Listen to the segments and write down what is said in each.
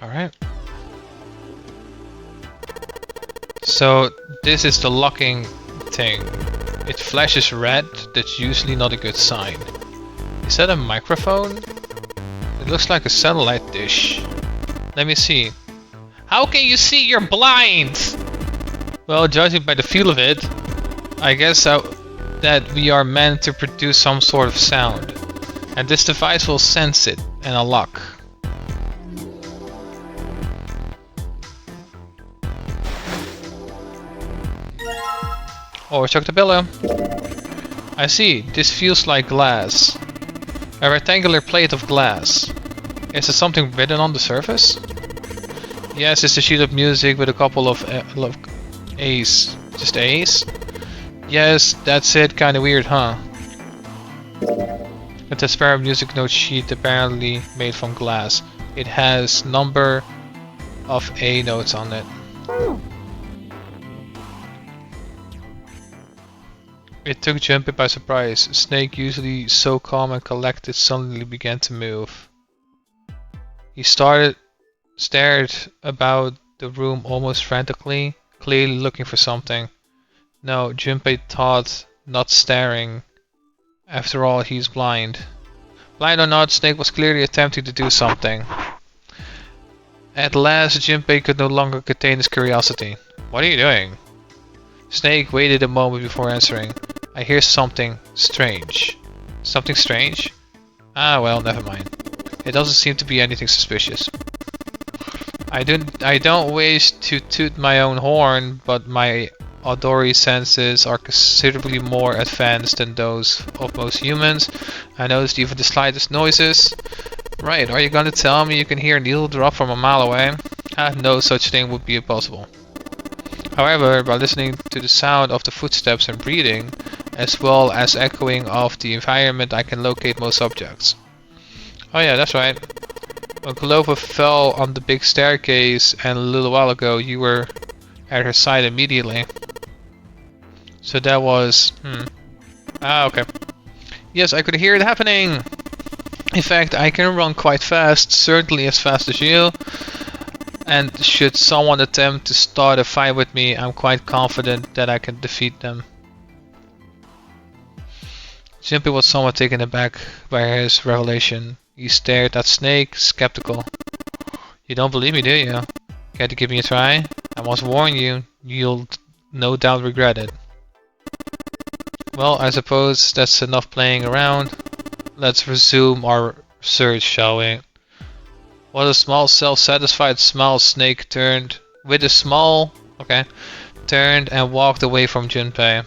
Alright. So this is the locking thing. It flashes red, that's usually not a good sign. Is that a microphone? It looks like a satellite dish. Let me see. How can you see? You're blind! Well, judging by the feel of it, I guess that we are meant to produce some sort of sound. And this device will sense it and unlock. Or check the pillow. I see, this feels like glass. A rectangular plate of glass. Is there something written on the surface? Yes, it's a sheet of music with a couple of A's. Just A's? Yes, that's it. Kinda weird, huh? A transparent music note sheet apparently made from glass. It has number of A notes on it. It took Junpei by surprise. Snake, usually so calm and collected, suddenly began to move. He stared about the room almost frantically, clearly looking for something. No, Junpei thought, not staring. After all, he's blind. Blind or not, Snake was clearly attempting to do something. At last, Junpei could no longer contain his curiosity. What are you doing? Snake waited a moment before answering. I hear something strange. Something strange? Ah, well, never mind. It doesn't seem to be anything suspicious. I don't wish to toot my own horn, but my auditory senses are considerably more advanced than those of most humans. I noticed even the slightest noises. Right, are you going to tell me you can hear a needle drop from a mile away? No such thing would be possible. However, by listening to the sound of the footsteps and breathing, as well as echoing of the environment, I can locate most objects. Oh yeah, that's right. When Clover fell on the big staircase and a little while ago, you were at her side immediately. So that was... Ah, okay. Yes, I could hear it happening! In fact, I can run quite fast, certainly as fast as you. And should someone attempt to start a fight with me, I'm quite confident that I can defeat them. Junpei was somewhat taken aback by his revelation. He stared at Snake, skeptical. You don't believe me, do you? Care to give me a try? I must warn you, you'll no doubt regret it. Well, I suppose that's enough playing around. Let's resume our search, shall we? What a small, self-satisfied smile. Snake turned with a small, turned and walked away from Junpei.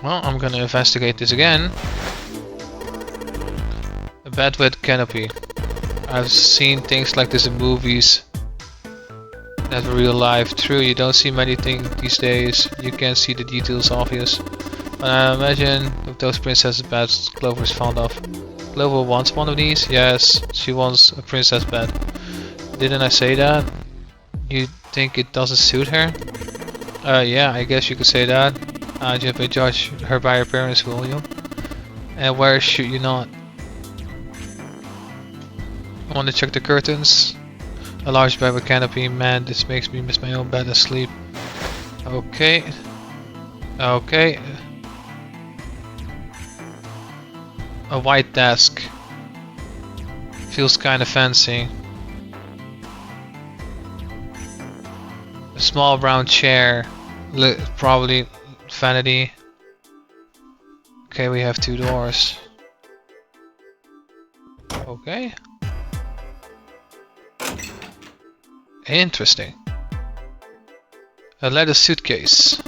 Well, I'm gonna investigate this again. A bed with canopy. I've seen things like this in movies. Not real life. True, you don't see many things these days. You can't see the details obvious. But I imagine with those princess beds Clover's fond of. Clover wants one of these? Yes, she wants a princess bed. Didn't I say that? You think it doesn't suit her? Yeah, I guess you could say that. Junpei, judge her by her appearance, will you? And where should you not? I want to check the curtains. A large bed with canopy. Man, this makes me miss my own bed and sleep. Okay. Okay. A white desk. Feels kinda fancy. A small round chair. Probably vanity. Okay, we have 2 doors. Okay. Interesting. A leather suitcase.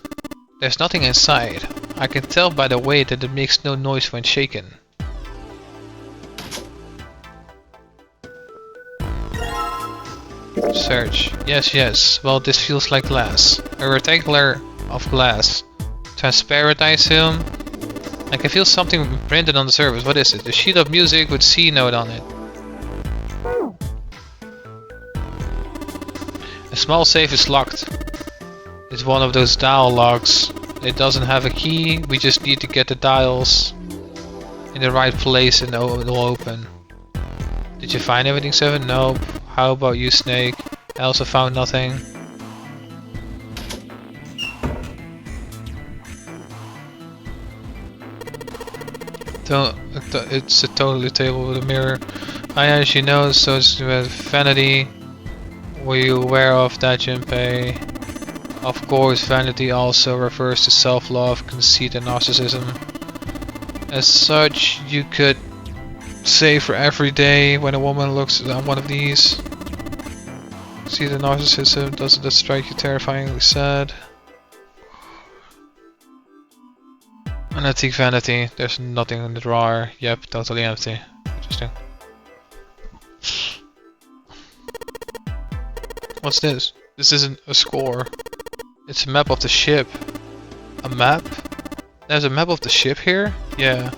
There's nothing inside. I can tell by the weight that it makes no noise when shaken. Search. Yes. Well, this feels like glass. A rectangular of glass. Transparent, I assume. I can feel something printed on the surface. What is it? A sheet of music with C note on it. A small safe is locked. It's one of those dial locks. It doesn't have a key. We just need to get the dials in the right place and it will open. Did you find everything, Seven? Nope. How about you, Snake? I also found nothing. It's a totally table with a mirror. I actually know, so it's vanity. Were you aware of that, Junpei? Of course, vanity also refers to self-love, conceit and narcissism. As such, you could say for every day when a woman looks at one of these. See the narcissism, doesn't that strike you terrifyingly sad? An antique vanity, there's nothing in the drawer. Yep, totally empty. Interesting. What's this? This isn't a score. It's a map of the ship. A map? There's a map of the ship here? Yeah.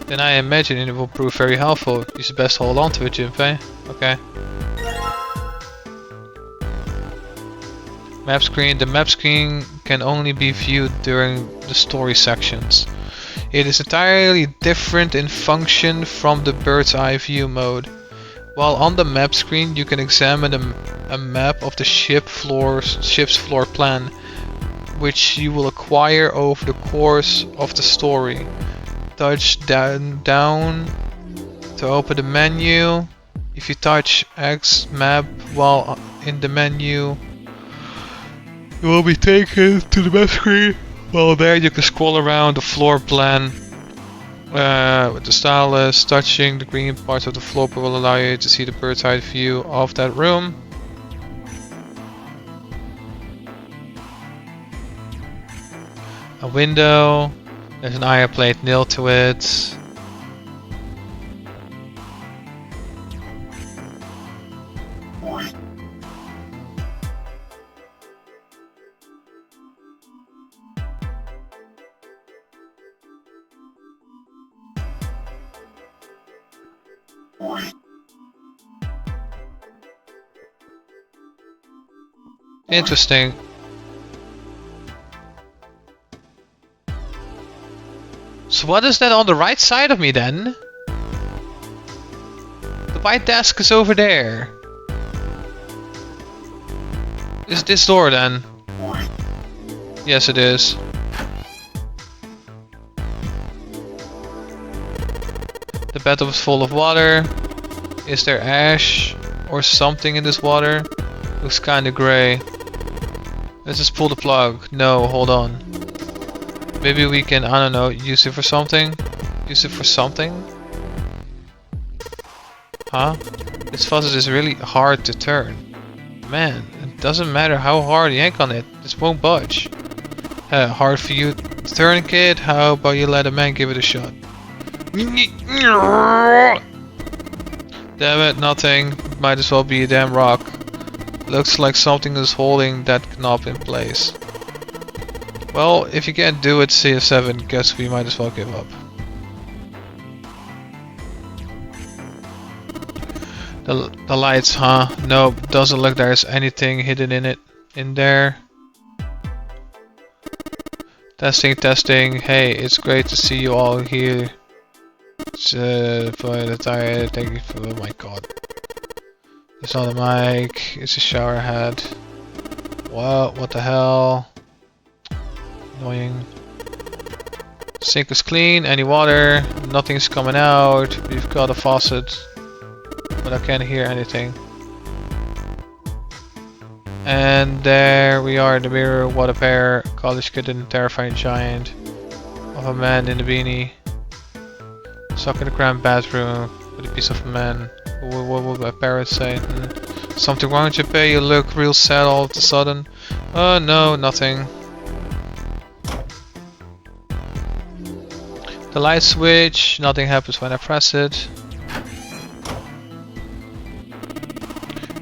Then I imagine it will prove very helpful. You should best hold on to it, Junpei. Okay. Map screen. The map screen can only be viewed during the story sections. It is entirely different in function from the bird's eye view mode. While on the map screen you can examine a map of the ship's floor plan, which you will acquire over the course of the story. Touch down to open the menu. If you touch X map while in the menu, you will be taken to the map screen. While there you can scroll around the floor plan with the stylus. Touching the green parts of the floor plan will allow you to see the bird's eye view of that room. A window. There's an iron plate nailed to it. Interesting. So what is that on the right side of me then? The white desk is over there. Is this door then? Yes, it is. The bathtub is full of water. Is there ash or something in this water? Looks kinda grey. Let's just pull the plug. No, hold on. Maybe we can, I don't know, use it for something? Use it for something? Huh? This faucet is really hard to turn. Man, it doesn't matter how hard you yank on it, this won't budge. Hard for you to turn, kid? How about you let a man give it a shot? Damn it, nothing. Might as well be a damn rock. Looks like something is holding that knob in place. Well, if you can't do it, CS7, guess we might as well give up. The lights, huh? Nope, doesn't look there's anything hidden in it. In there. Testing, testing. Hey, it's great to see you all here. For the tire, thank you for, oh my god. It's not a mic, it's a shower head. What the hell? Annoying. Sink is clean, any water, nothing's coming out. We've got a faucet, but I can't hear anything. And there we are in the mirror. What a pair. College kid and terrifying giant of a man in a beanie. Stuck in a cramped bathroom with a piece of a man. What would my parents say? Something wrong with your pay? You look real sad all of a sudden. Oh no, nothing. The light switch, nothing happens when I press it.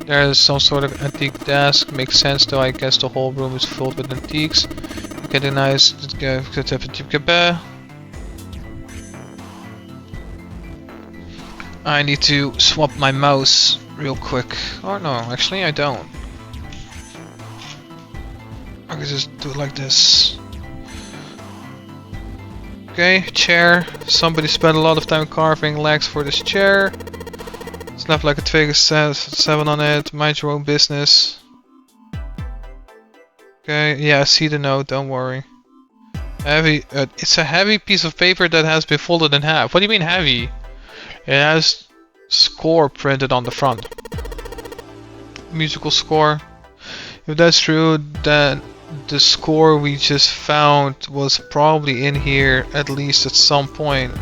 There's some sort of antique desk, makes sense though, I guess the whole room is filled with antiques. Get a nice I need to swap my mouse real quick. Oh no, actually I don't. I can just do it like this. Okay, chair. Somebody spent a lot of time carving legs for this chair. Snap like a twig, says 7 on it. Mind your own business. Okay, yeah, I see the note, don't worry. Heavy, it's a heavy piece of paper that has been folded in half. What do you mean heavy? It has score printed on the front. Musical score. If that's true, then the score we just found was probably in here at least at some point.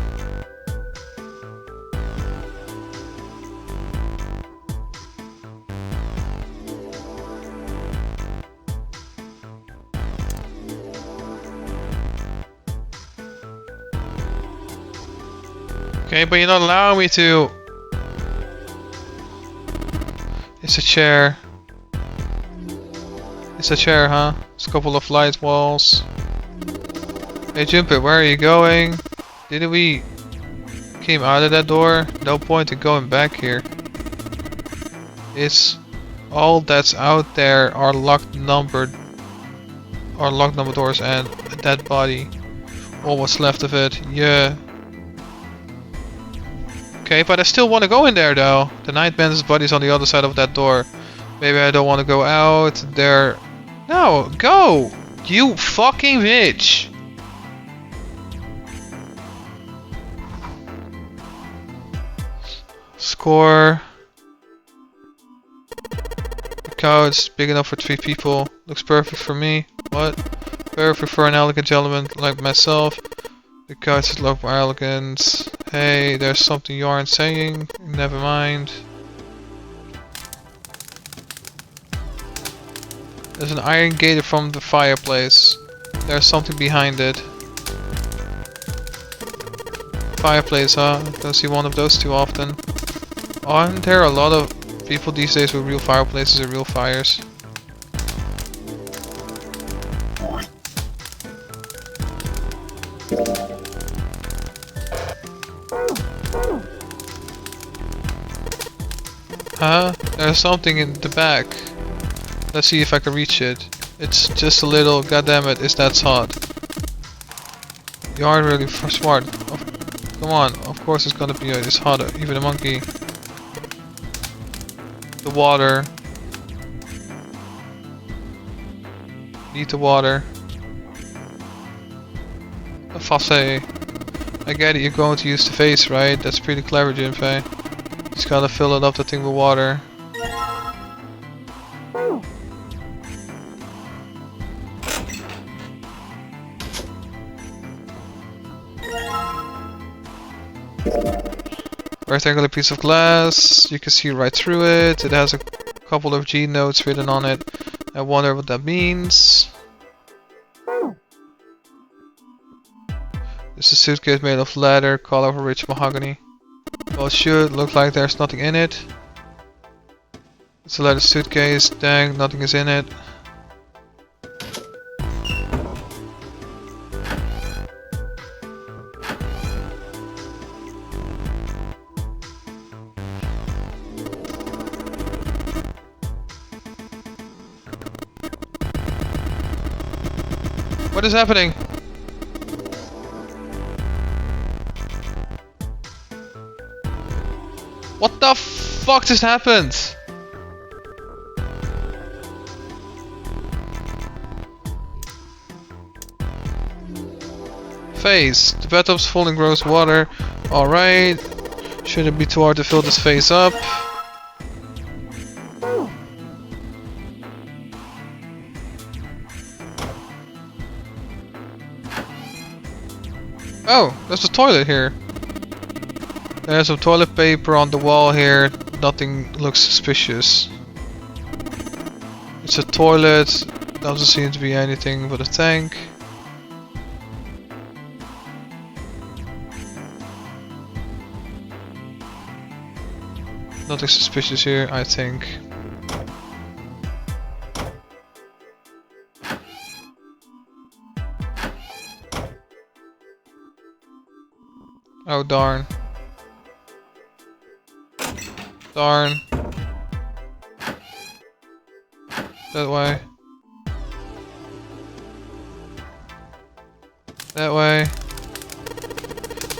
Okay, but you're not allowing me to. It's a chair. It's a chair, huh? It's a couple of light walls. Hey Jumpet, where are you going? Didn't we came out of that door? No point in going back here. It's all that's out there are locked number doors and a dead body. All what's left of it, yeah. Okay, but I still want to go in there though. The Nightman's body's on the other side of that door. Maybe I don't want to go out there. No, go! You fucking bitch! Score. The couch, big enough for 3 people. Looks perfect for me. What? Perfect for an elegant gentleman like myself. The couch is look more elegant. Hey, there's something you aren't saying. Never mind. There's an iron gate from the fireplace. There's something behind it. Fireplace, huh? Don't see one of those too often. Aren't there a lot of people these days with real fireplaces and real fires? Huh? There's something in the back. Let's see if I can reach it. It's just a little, goddammit, is that hot. You aren't really smart. Come on, of course it's gonna be it's hotter, even a monkey. The water. Need the water. A fosse. I get it, you're going to use the face, right? That's pretty clever, Jinpei. Just gotta fill it up, the thing with water. Rectangular piece of glass, you can see right through it. It has a couple of G notes written on it. I wonder what that means. This is a suitcase made of leather, color of rich mahogany. Well, it should look like there's nothing in it. It's a leather suitcase, dang, nothing is in it. What is happening? What the fuck just happened? Phase. The bathtub's full in gross water. Alright. Shouldn't be too hard to fill this phase up. Oh, there's a toilet here. There's some toilet paper on the wall here. Nothing looks suspicious. It's a toilet. Doesn't seem to be anything but a tank. Nothing suspicious here, I think. Oh darn. Darn. That way. That way.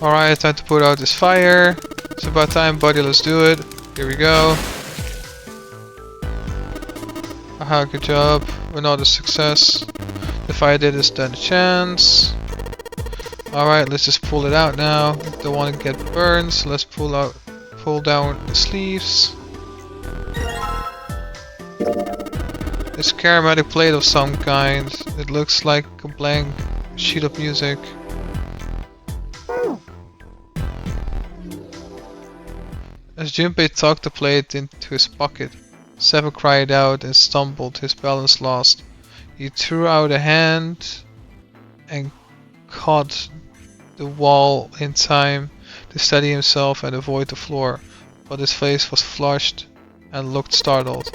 Alright, time to put out this fire. It's about time, buddy, let's do it. Here we go. Aha, good job. Another success. If I did, is then a chance. Alright, let's just pull it out now. Don't want to get burned, so let's pull down the sleeves. It's charismatic plate of some kind. It looks like a blank sheet of music. As Junpei tucked the plate into his pocket, Seven cried out and stumbled, his balance lost. He threw out a hand and caught the wall in time to steady himself and avoid the floor, but his face was flushed and looked startled.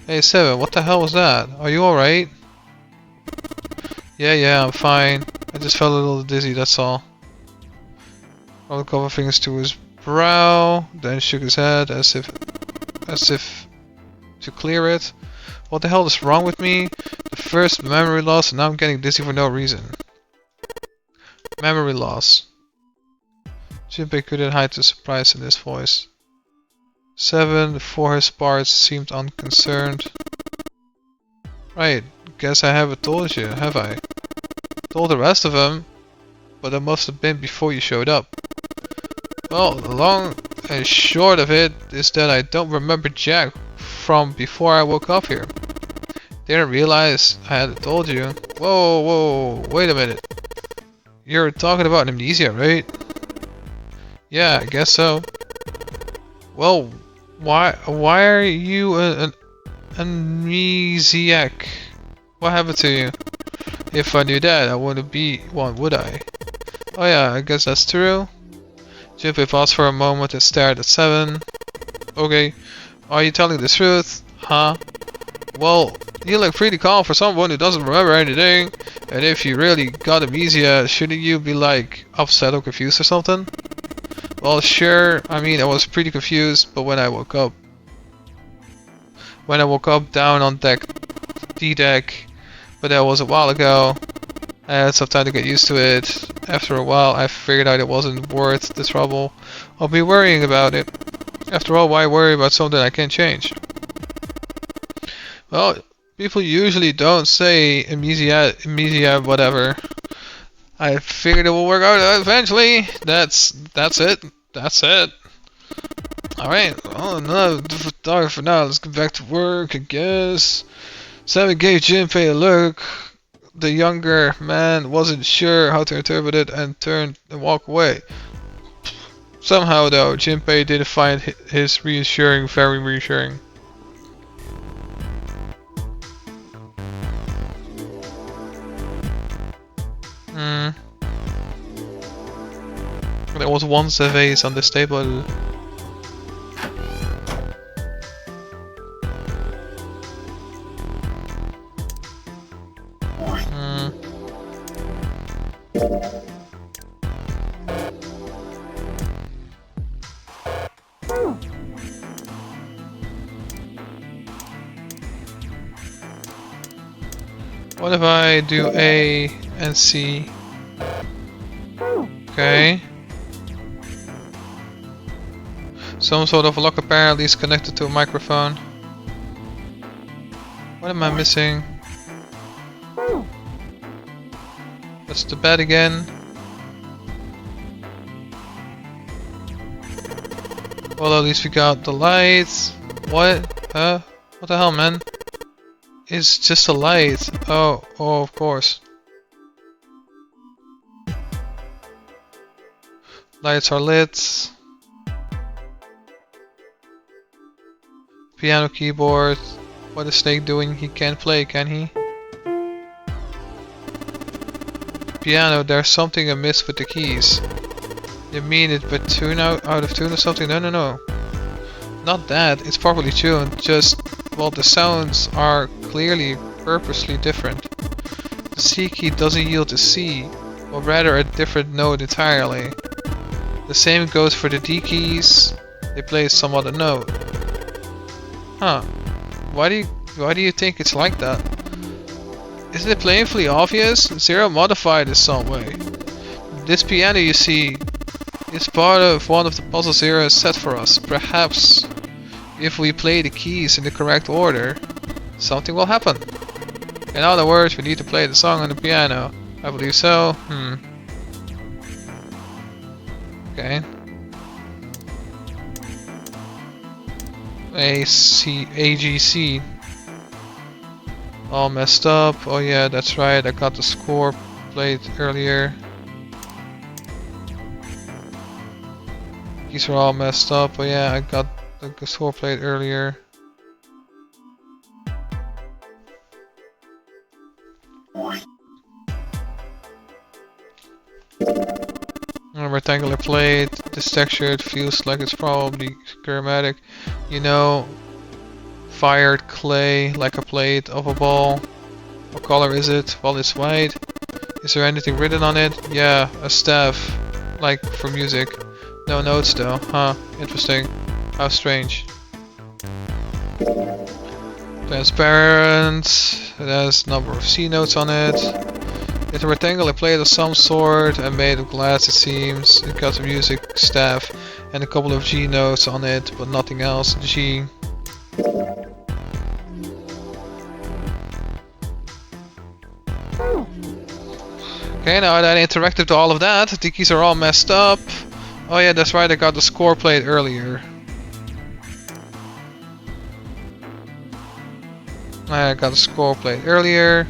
Hey Seven, what the hell was that? Are you alright? Yeah, I'm fine. I just felt a little dizzy, that's all. Rolled a couple fingers to his brow, then shook his head as if to clear it. What the hell is wrong with me? The first memory loss and now I'm getting dizzy for no reason. Memory loss. Junpei couldn't hide the surprise in his voice. Seven, for his part, seemed unconcerned. Right, guess I haven't told you, have I? Told the rest of them, but it must have been before you showed up. Well, the long and short of it is that I don't remember Jack from before I woke up here. Didn't realize I had told you. Whoa, wait a minute. You're talking about amnesia, right? Yeah, I guess so. Well, why are you an amnesiac? What happened to you? If I knew that, I wouldn't be one, would I? Oh yeah, I guess that's true. Junpei paused for a moment and stared at Seven. Okay, are you telling the truth? Huh? Well, you look pretty calm for someone who doesn't remember anything. And if you really got amnesia, shouldn't you be like upset or confused or something? Well, sure, I mean I was pretty confused, but when I woke up down on D-deck, but that was a while ago. I had some time to get used to it. After a while, I figured out it wasn't worth the trouble of me worrying about it. After all, why worry about something I can't change? Well, people usually don't say amnesia, whatever. I figured it will work out eventually. That's it. Alright, well, no, for now, let's get back to work, I guess. Seven gave Junpei a look. The younger man wasn't sure how to interpret it and turned and walked away. Somehow though, Junpei didn't find his reassuring very reassuring. There was once a vase on this table. What if I do A and C? Okay. Some sort of lock apparently is connected to a microphone. What am I missing? That's the bed again. Well, at least we got the lights. What? Huh? What the hell, man? It's just a light. Oh, of course. Lights are lit. Piano keyboard. What is Snake doing? He can't play, can he? Piano, there's something amiss with the keys. You mean it but tune out of tune or something? No. Not that, it's properly tuned, just, well, the sounds are clearly purposely different. The C key doesn't yield to C, but rather a different note entirely. The same goes for the D keys, they play some other note. Huh, why do you think it's like that? Isn't it painfully obvious? Zero modified in some way. This piano you see is part of one of the puzzles Zero has set for us. Perhaps if we play the keys in the correct order, something will happen. In other words, we need to play the song on the piano. I believe so. Okay. A, G, C. All messed up. Oh yeah, that's right. I got the score played earlier. These are all messed up. Oh yeah, I got the score played earlier. A rectangular plate. This texture, it feels like it's probably chromatic. You know, fired clay like a plate of a ball. What color is it? Well, it's white. Is there anything written on it? Yeah, a staff. Like for music. No notes though. Huh, interesting. How strange. Transparent. It has a number of C notes on it. It's a rectangular plate of some sort and made of glass, it seems. It got a music staff and a couple of G notes on it, but nothing else. G. Okay, now that I interacted to all of that, the keys are all messed up. Oh yeah, that's right, I got the score played earlier. I got the score played earlier.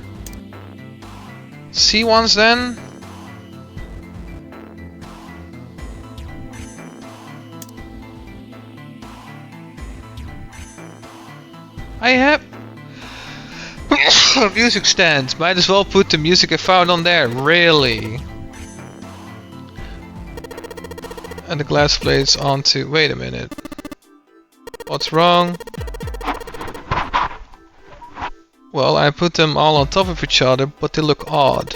C ones then? I have music stand. Might as well put the music I found on there. Really? And the glass plates onto. Wait a minute. What's wrong? Well, I put them all on top of each other, but they look odd.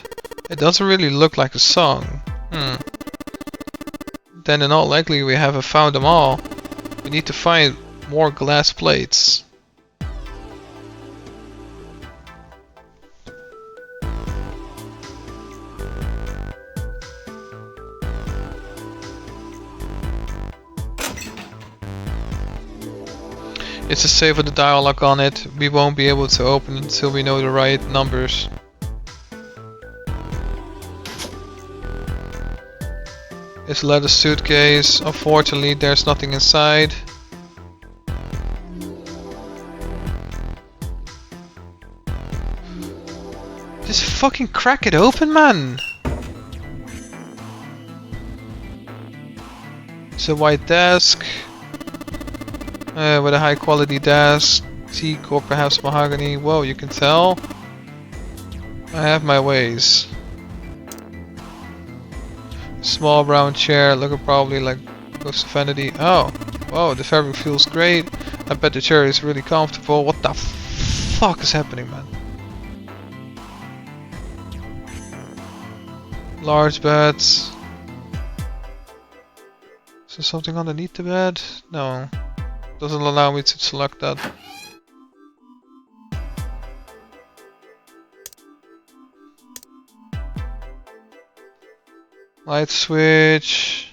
It doesn't really look like a song. Then in all likelihood we haven't found them all. We need to find more glass plates. It's a save with the dialogue on it. We won't be able to open it until we know the right numbers. It's a leather suitcase. Unfortunately, there's nothing inside. Just fucking crack it open, man! It's a white desk. With a high quality desk, teak or perhaps mahogany. Whoa, you can tell? I have my ways. Small brown chair, looking probably like Ghost of Vanity. Oh, whoa, the fabric feels great. I bet the chair is really comfortable. What the fuck is happening, man? Large beds. Is there something underneath the bed? No. Doesn't allow me to select that. Light switch.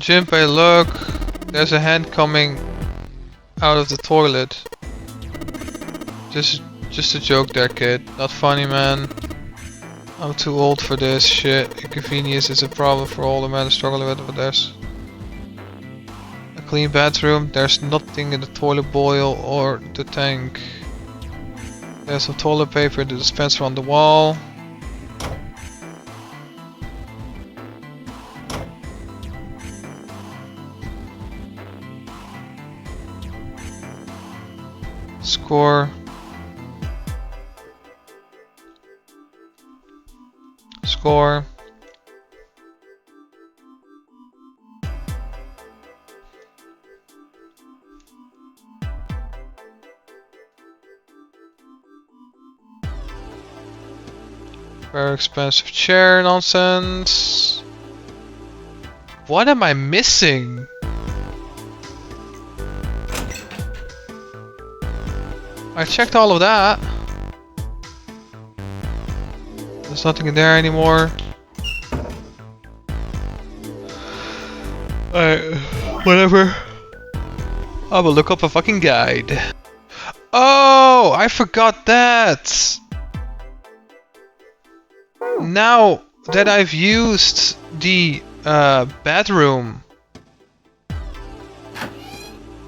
Jinpei, look! There's a hand coming out of the toilet. Just a joke there, kid. Not funny, man. I'm too old for this shit. Inconvenience is a problem for all the men struggling with it. There's a clean bathroom. There's nothing in the toilet bowl or the tank. There's some toilet paper in the dispenser on the wall. Score. Score. Very expensive chair nonsense. What am I missing? I checked all of that. There's nothing in there anymore. Alright, whatever. I will look up a fucking guide. Oh, I forgot that! Now that I've used the bedroom,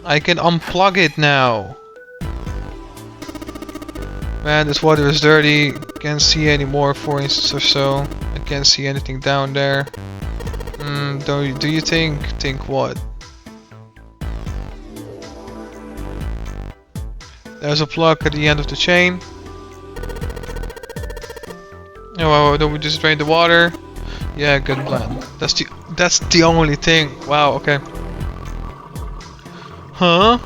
I can unplug it now. Man, this water is dirty. Can't see any more, 4 inches or so. I can't see anything down there. Do you think? Think what? There's a plug at the end of the chain. Oh, don't we just drain the water? Yeah, good plan. That's the only thing. Wow. Okay. Huh?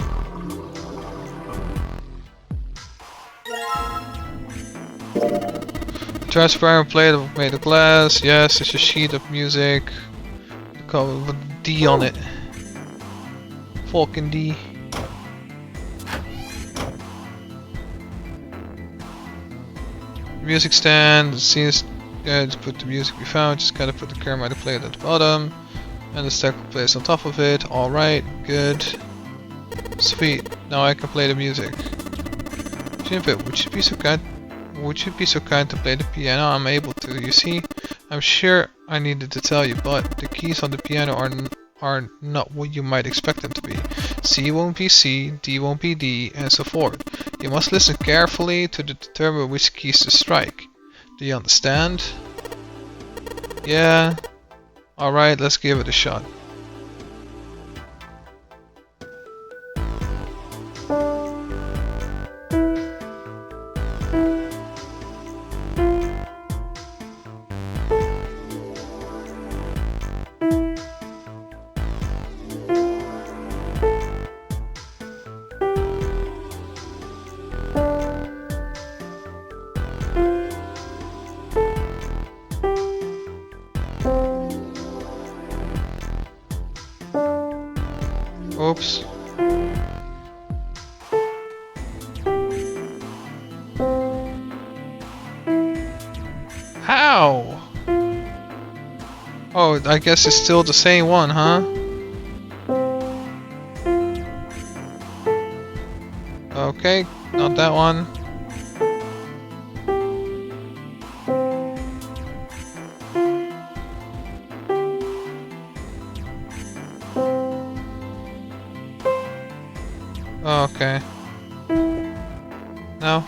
Transparent plate made of glass. Yes, it's a sheet of music. Cover with a D on it. Fucking D. Music stand. Seems to put the music we found. Just gotta put the camera plate at the bottom, and the stack plays on top of it. All right, good, sweet. Now I can play the music. Jimpit, would you be so kind? Would you be so kind to play the piano? I'm able to. You see, I'm sure I needed to tell you, but the keys on the piano are not what you might expect them to be. C won't be C, D won't be D, and so forth. You must listen carefully to determine which keys to strike. Do you understand? Yeah. Alright, let's give it a shot. Oops. How? Oh, I guess it's still the same one, huh? Okay, not that one. Okay. No.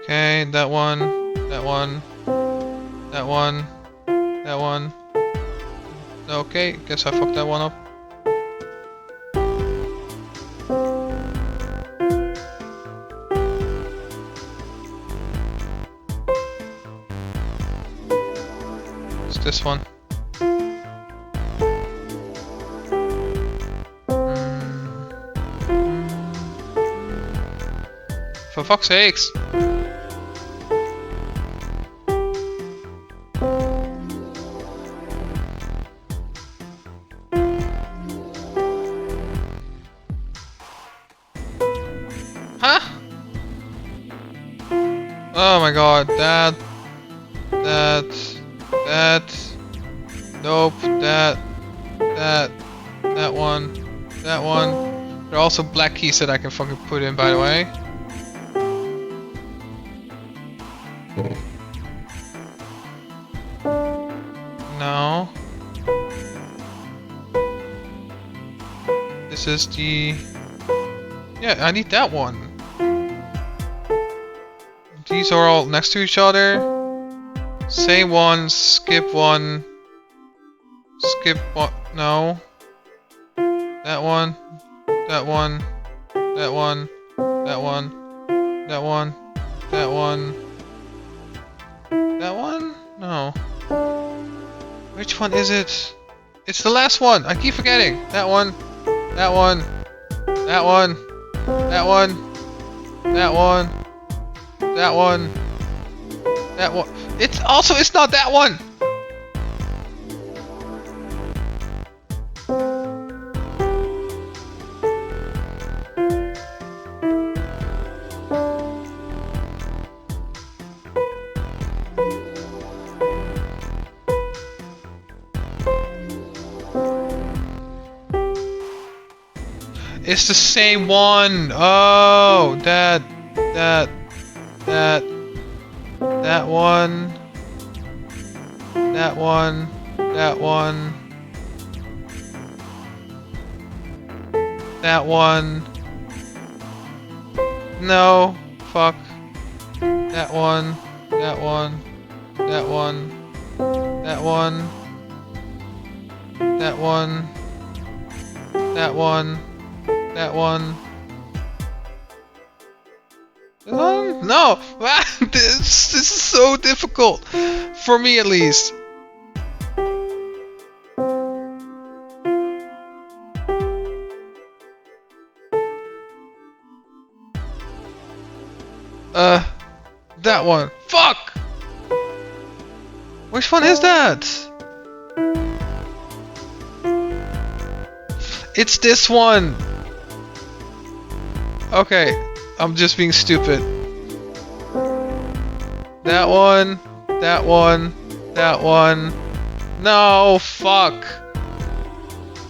Okay, that one, that one, that one, that one. Okay, guess I fucked that one up. It's this one. For fuck's sakes! Huh? Oh my god, that, nope, that one, that one. There are also black keys that I can fucking put in, by the way. No. This is the... Yeah, I need that one. These are all next to each other. Same one, skip one. Skip one, no. That one, that one, that one, that one, that one, that one, that one. No. Which one is it? It's the last one. I keep forgetting. That one. That one. That one. That one. That one. That one. That one. It's not that one. It's the same one. Oh, that one. That one. That one. That one. No. Fuck. That one. That one. That one. That one. That one. That one. That one. This one? No! This is so difficult. For me at least. That one. Fuck! Which one is that? It's this one! Okay, I'm just being stupid. That one, that one, that one. No, fuck.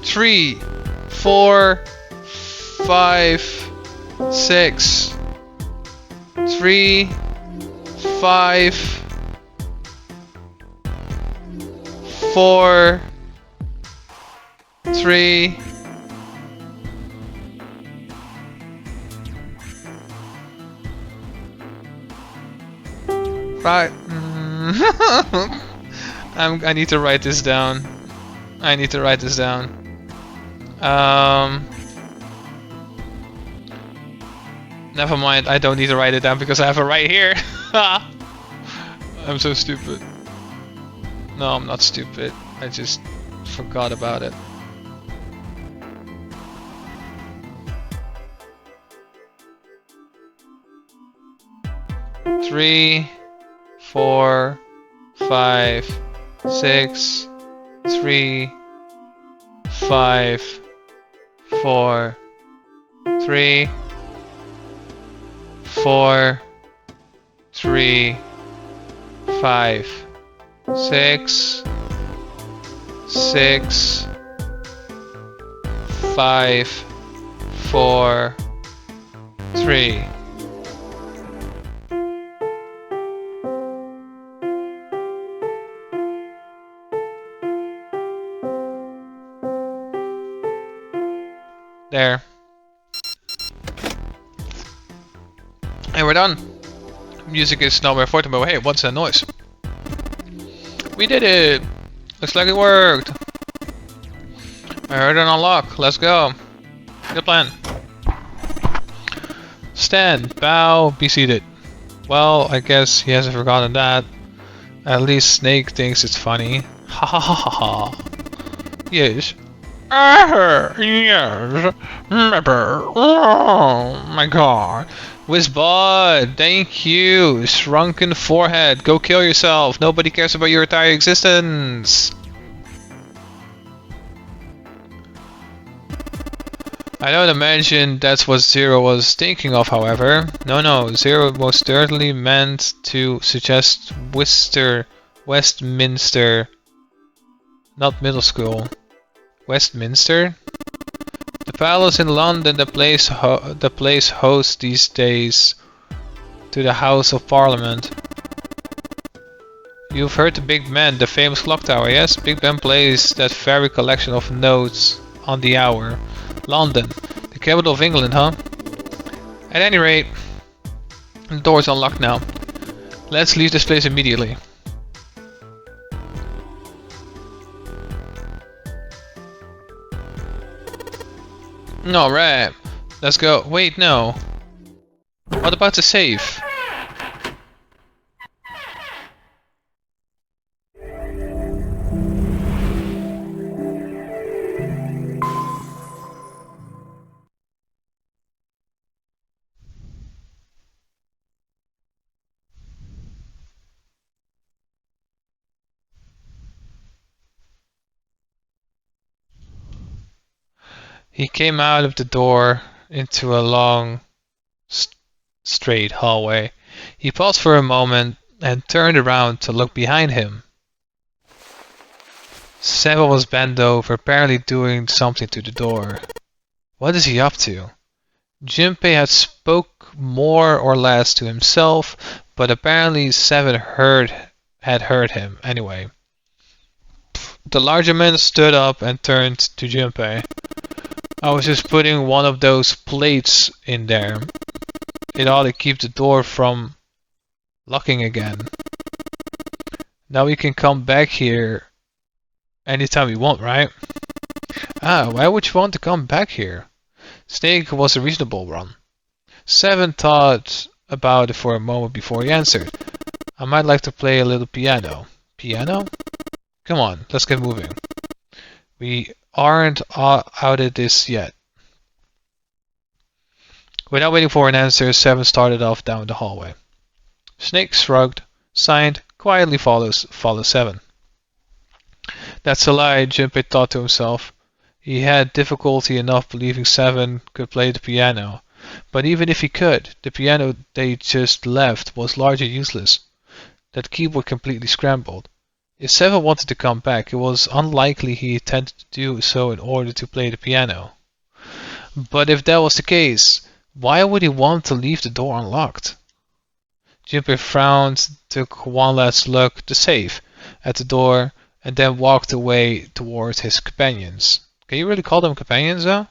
3, 4, 5, 6. 3, 5, 4, 3. Right. I need to write this down. I need to write this down. Never mind, I don't need to write it down because I have it right here. I'm so stupid. No, I'm not stupid. I just forgot about it. Three, 4, 5, 6, 3, 5, 4, 3, 4, 3, 5, 6, 6, 5, 4, 3. There. And we're done. Music is not very important, but hey, what's that noise? We did it! Looks like it worked. I heard it unlock. Let's go. Good plan. Stand, bow, be seated. Well, I guess he hasn't forgotten that. At least Snake thinks it's funny. Ha ha ha ha ha. Yes. Yes. Oh my god. Whizbot, thank you. Shrunken forehead, go kill yourself. Nobody cares about your entire existence. I don't imagine that's what Zero was thinking of, however. No, Zero most certainly meant to suggest Westminster, not middle school. Westminster? The palace in London, the place hosts these days to the House of Parliament. You've heard the Big Ben, the famous clock tower, yes? Big Ben plays that very collection of notes on the hour. London, the capital of England, huh? At any rate, the door's unlocked now. Let's leave this place immediately. Alright, let's go. Wait, no. What about the safe? He came out of the door into a long, straight hallway. He paused for a moment and turned around to look behind him. Seba was bent over, apparently doing something to the door. What is he up to? Junpei had spoke more or less to himself, but apparently Seven had heard him anyway. The larger man stood up and turned to Junpei. I was just putting one of those plates in there. It ought to keep the door from locking again. Now we can come back here anytime we want, right? Ah, why would you want to come back here? Snake was a reasonable one. Seven thought about it for a moment before he answered. I might like to play a little piano. Piano? Come on, let's get moving. We aren't out of this yet. Without waiting for an answer, Seven started off down the hallway. Snake shrugged, signed, quietly follows Seven. That's a lie, Junpei thought to himself. He had difficulty enough believing Seven could play the piano. But even if he could, the piano they just left was largely useless. That keyboard completely scrambled. If Seven wanted to come back, it was unlikely he intended to do so in order to play the piano. But if that was the case, why would he want to leave the door unlocked? Junpei frowned, took one last look, the safe, at the door, and then walked away towards his companions. Can you really call them companions, though?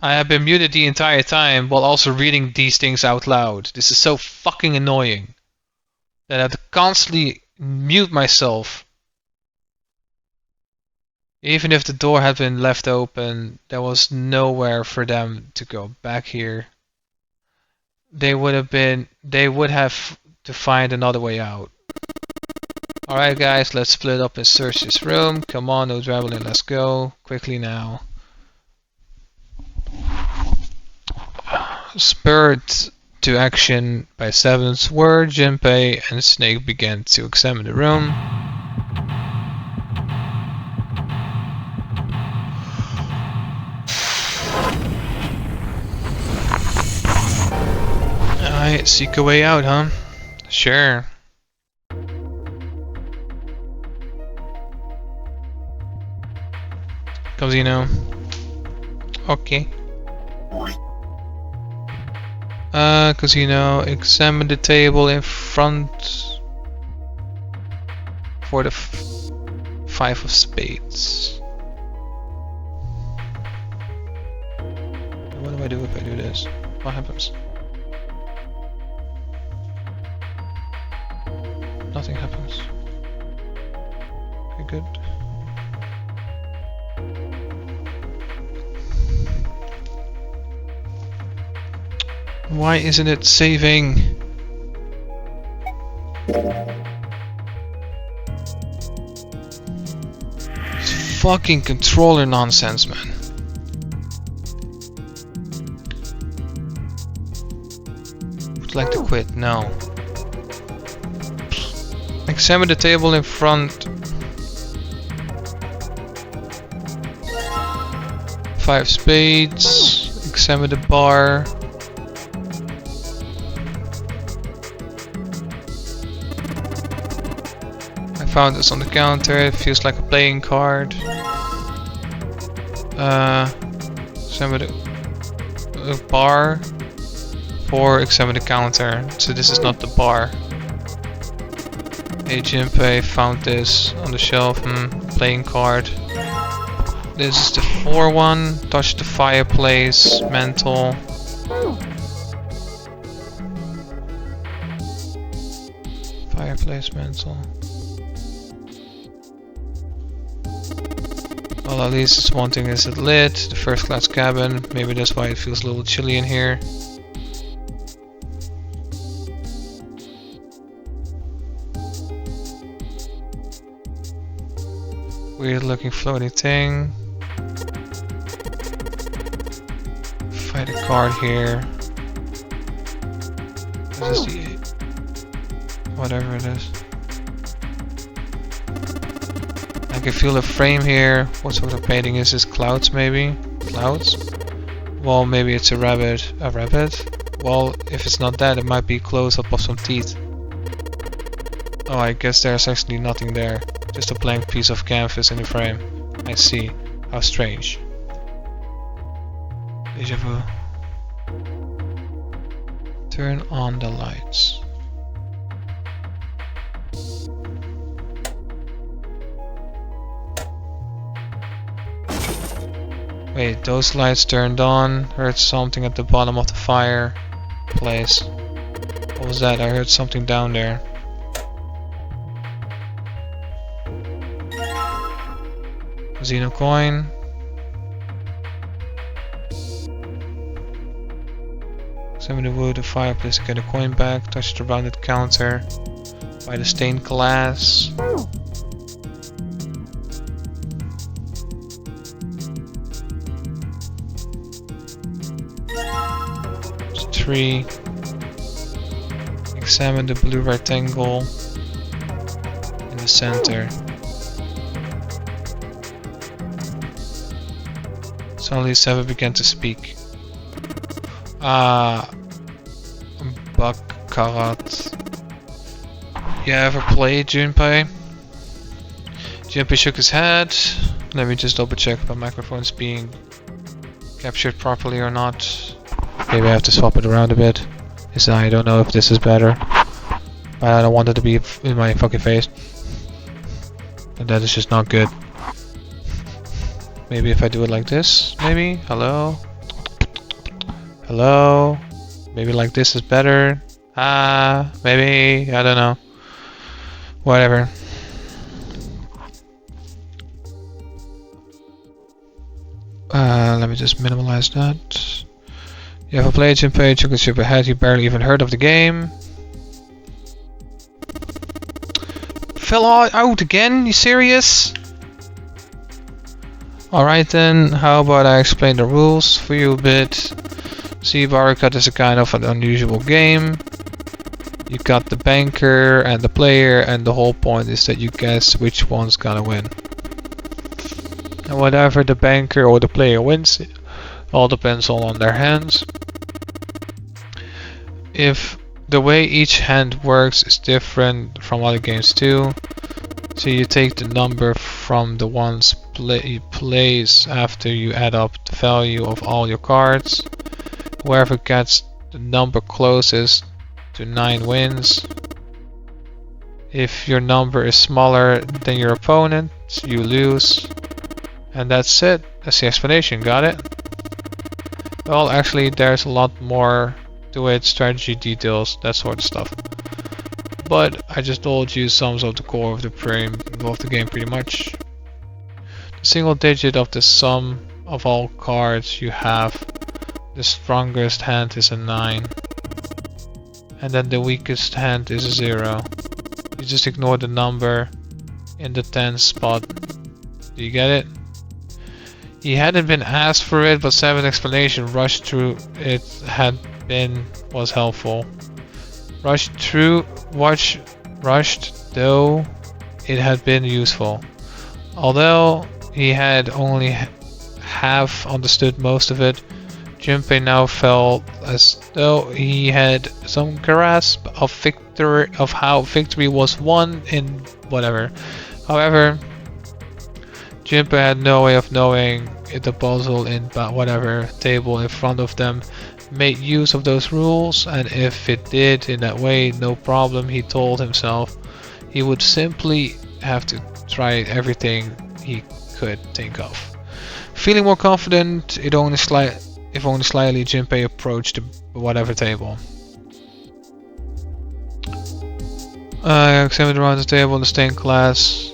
I have been muted the entire time while also reading these things out loud. This is so fucking annoying that I have to constantly mute myself. Even if the door had been left open, there was nowhere for them to go back here. They would have to find another way out. Alright guys, let's split up and search this room. Come on, no traveling, let's go. Quickly now. Spurred to action by Seven's word, Junpei and Snake began to examine the room. Alright, seek a way out, huh? Sure. Casino. Okay. Casino, examine the table in front for the 5 of spades. What do I do if I do this? What happens? Nothing happens. Okay, good. Why isn't it saving? It's fucking controller nonsense, man. Would like to quit? No. Examine the table in front. 5 spades. Examine the bar. I found this on the counter. It feels like a playing card. Examine the bar. 4. Examine the counter. So this is not the bar. Hey Junpei, found this on the shelf. Playing card. This is the 4 one. Touch the fireplace. Mental. Fireplace mental. Well, at least it's one thing. Is it lit? The first class cabin. Maybe that's why it feels a little chilly in here. Weird looking floating thing. Find a card here. This is the whatever it is. I can feel a frame here. What sort of painting is this? Clouds maybe? Clouds? Well, maybe it's a rabbit. A rabbit? Well, if it's not that, it might be a close-up of some teeth. Oh, I guess there's actually nothing there. Just a blank piece of canvas in the frame. I see. How strange. Deja vu. Turn on the lights. Wait, those lights turned on. Heard something at the bottom of the fireplace. What was that? I heard something down there. Casino coin. Examine the wood of the fireplace to get a coin back. Touch the rounded counter by the stained glass. It's 3. Examine the blue rectangle in the center. Suddenly Seven began to speak. Baccarat. You ever played Junpei? Junpei shook his head. Let me just double check if my microphone's being captured properly or not. Maybe I have to swap it around a bit. I don't know if this is better. But I don't want it to be in my fucking face. And that is just not good. Maybe if I do it like this, maybe? Hello? Hello? Maybe like this is better? Maybe, I don't know. Whatever. Let me just minimize that. You have a play gym page, you can skip ahead, you barely even heard of the game. Fell out again? You serious? Alright then, how about I explain the rules for you a bit. See, Barakat is a kind of an unusual game. You got the banker and the player, and the whole point is that you guess which one's gonna win. And whatever the banker or the player wins, it all depends on their hands. If the way each hand works is different from other games too, so you take the number from the one's place after you add up the value of all your cards. Whoever gets the number closest to 9 wins. If your number is smaller than your opponent, you lose. And that's it. That's the explanation. Got it? Well, actually, there's a lot more to it, strategy details, that sort of stuff. But I just told you some of the core of the game pretty much. The single digit of the sum of all cards you have. The strongest hand is a 9. And then the weakest hand is a 0. You just ignore the number in the 10 spot. Do you get it? He hadn't been asked for it, but 7 explanation rushed through it was helpful. Rushed though it had been useful. Although he had only half understood most of it, Junpei now felt as though he had some grasp of how victory was won in whatever. However, Junpei had no way of knowing if the puzzle in whatever table in front of them made use of those rules, and if it did in that way, no problem, he told himself. He would simply have to try everything he could think of. Feeling more confident, if only slightly, Junpei approached the whatever table. I examined around the table in the stained glass.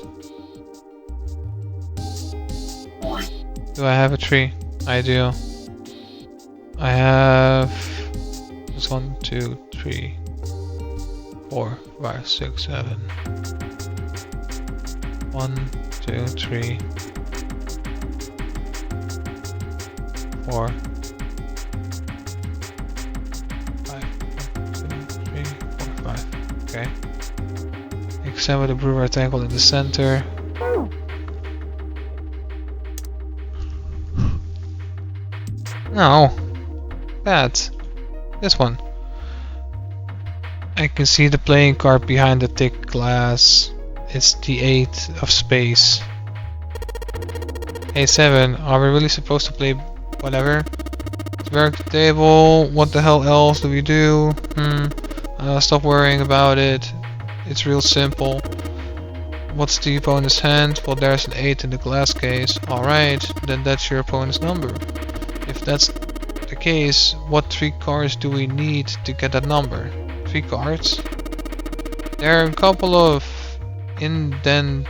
Do I have a tree? I do. I have this 1, 2, 3, 4, 5, 6, 7. 1, 2, 3, 4, 5. 1, 2, 3, 4, 5. Okay. Examine the blue rectangle in the center. No. That. This one. I can see the playing card behind the thick glass. It's the 8 of spades. Hey 7, are we really supposed to play whatever? It's back to the table. What the hell else do we do? Stop worrying about it. It's real simple. What's the opponent's hand? Well, there's an 8 in the glass case. Alright, then that's your opponent's number. If that's the case, what 3 cards do we need to get that number? 3 cards? There are a couple of indentations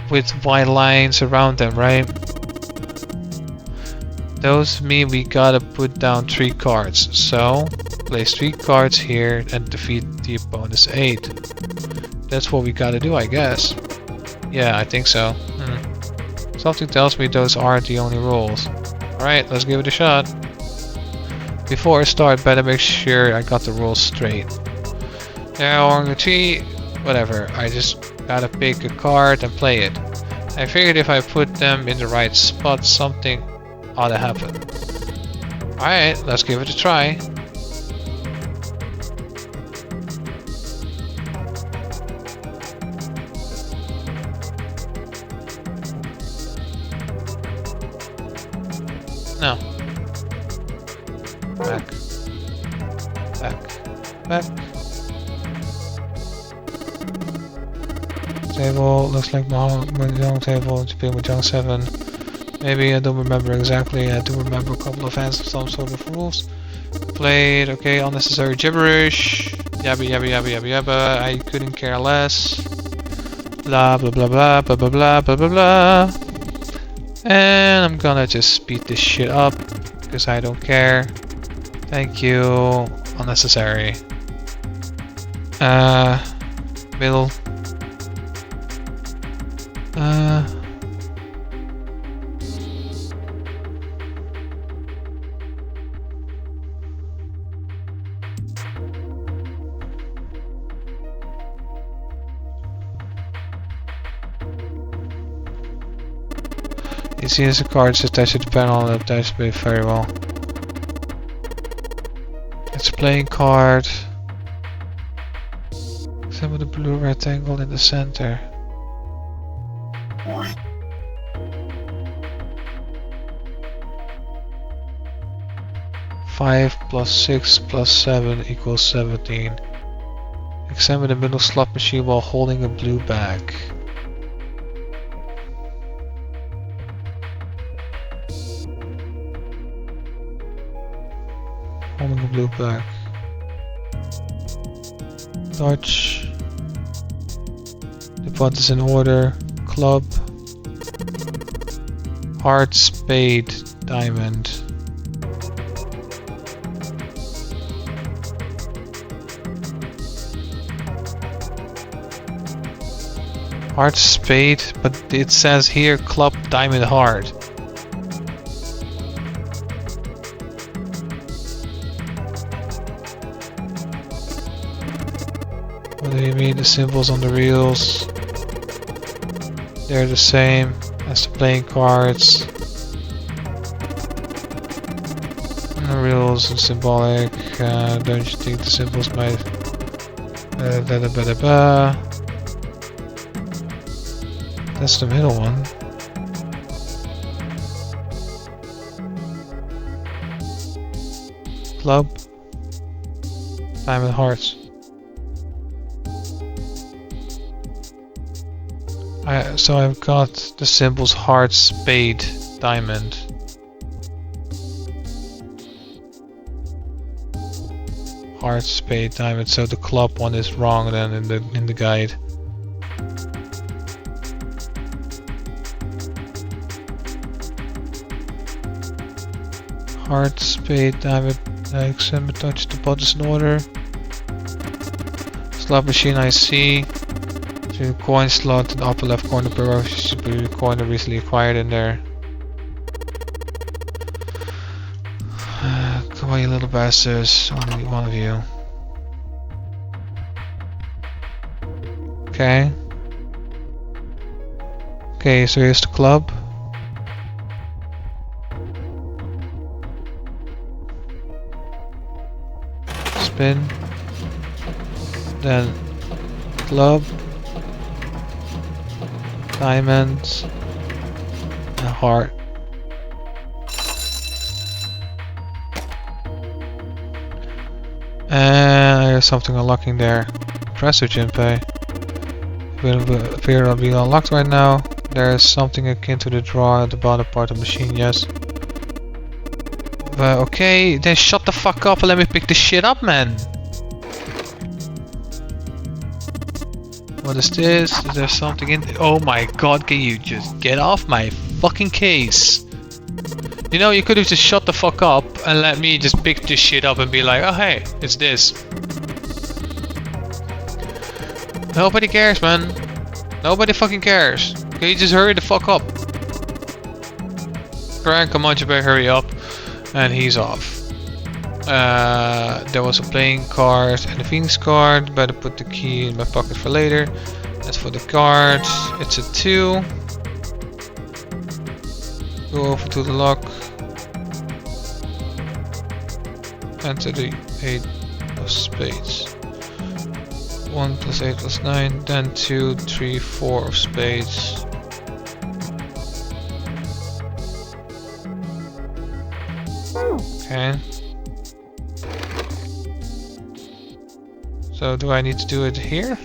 with white lines around them, right? Those mean we gotta put down 3 cards. So, place 3 cards here and defeat the opponent's 8. That's what we gotta do, I guess. Yeah, I think so. Something tells me those aren't the only rules. Alright, let's give it a shot. Before I start, better make sure I got the rules straight. Now on the tree, whatever, I just gotta pick a card and play it. I figured if I put them in the right spot, something ought to happen. Alright, let's give it a try. No. Back. Table looks like Mahjong table to play Mahjong 7. Maybe I don't remember exactly. I do remember a couple of hands of some sort of rules. Played, okay, unnecessary gibberish. Yabba yabba yabba yabba yabba. I couldn't care less. Blah blah blah blah blah blah blah blah blah blah. And I'm gonna just speed this shit up because I don't care. Thank you. Unnecessary. Middle. You see as a card is attached to the panel and attached to it very well. It's a playing card. Except with the blue rectangle in the center. Five plus 6 plus 7 equals 17. Examine the middle slot machine while holding a blue bag. Holding a blue bag. Touch. The buttons in order. Club. Heart, spade, diamond. Heart, spade, but it says here club, diamond, heart. What do you mean? The symbols on the reels? They're the same as the playing cards. And the reels are symbolic. Don't you think the symbols might... That's the middle one. Club. Diamond, hearts. So I've got the symbols heart, spade, diamond. Heart, spade, diamond. So the club one is wrong then in the guide. Heart, spade, diamond. Examine, touch the buttons in order. Slot machine I see. The coin slot in the upper left corner below should be the coin I recently acquired in there. Come on, you little bastards. Only one of you. Okay. Okay, so here's the club. Spin. Then club. Diamonds. And heart. And there's something unlocking there. Impressive, Jinpei. Will appear to be unlocked right now. There's something akin to the drawer at the bottom part of the machine, yes. But okay, then shut the fuck up and let me pick this shit up, man. What is this? Is there something in there? Oh my god, can you just get off my fucking case? You know, you could have just shut the fuck up and let me just pick this shit up and be like, oh hey, it's this. Nobody cares, man. Nobody fucking cares. Can you just hurry the fuck up? Grant, come on, you better hurry up. And he's off. There was a playing card and a Phoenix card. Better put the key in my pocket for later. As for the cards, it's a 2. Go over to the lock. Enter the 8 of spades. 1 plus 8 plus 9. Then 2, 3, 4 of spades. Okay. So do I need to do it here?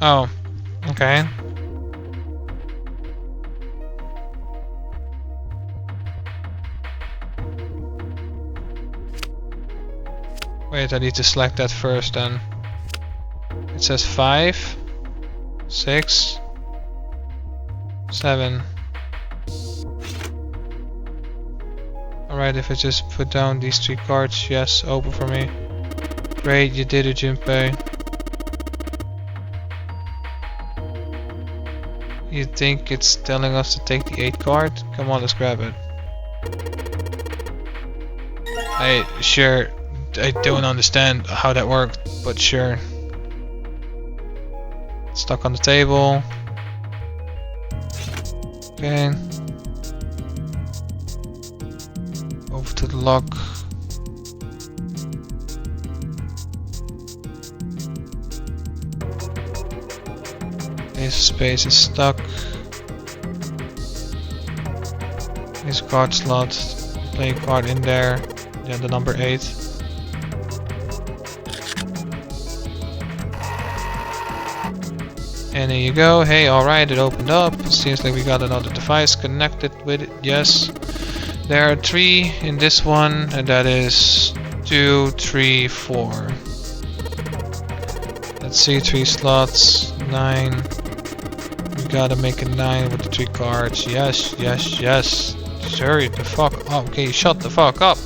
Oh, okay. Wait, I need to select that first then. It says 5, 6, 7. Alright, if I just put down these 3 cards, yes, open for me. Great, you did it, Junpei. You think it's telling us to take the 8 card? Come on, let's grab it. Sure, I don't understand how that worked, but sure. Stuck on the table. Okay. Over to the lock. This space is stuck. This card slot. Play a card in there. Yeah, the number 8. And there you go. Hey, alright, it opened up. Seems like we got another device connected with it. Yes. There are 3 in this one, and that is 2, 3, 4. Let's see, 3 slots, 9. We gotta make a 9 with the 3 cards. Yes, yes, yes. Hurry the fuck up. Okay, shut the fuck up.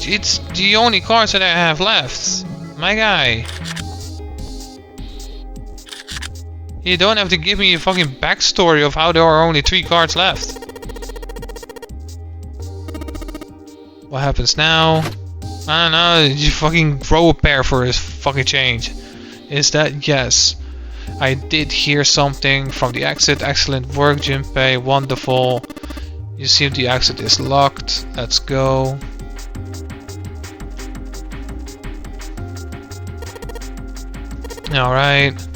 It's the only cards that I have left. My guy. You don't have to give me a fucking backstory of how there are only 3 cards left. What happens now? I don't know, you fucking throw a pair for his fucking change. Is that yes? I did hear something from the exit. Excellent work, Junpei. Wonderful. You see the exit is locked. Let's go. Alright.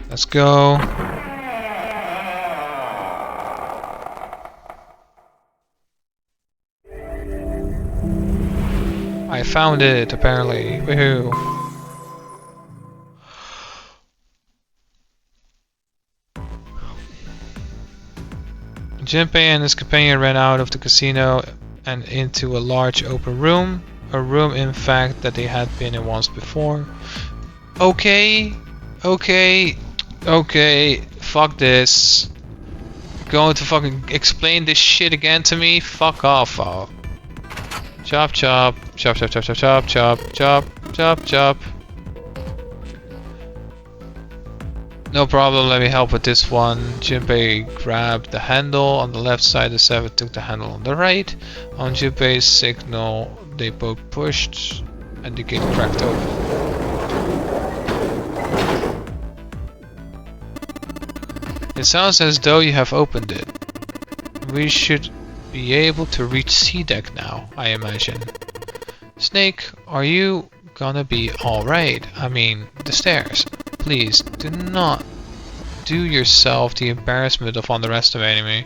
Let's go. I found it, apparently. Woohoo. Junpei and his companion ran out of the casino and into a large open room. A room, in fact, that they had been in once before. Okay. Okay, fuck this. Going to fucking explain this shit again to me? Fuck off. Oh. Chop chop, chop chop chop chop chop chop chop chop chop. No problem, let me help with this one. Junpei grabbed the handle on the left side, the 7 took the handle on the right. On Junpei's signal, they both pushed and the gate cracked open. It sounds as though you have opened it. We should be able to reach C deck now, I imagine. Snake, are you gonna be alright? I mean, the stairs. Please, do not do yourself the embarrassment of underestimating me.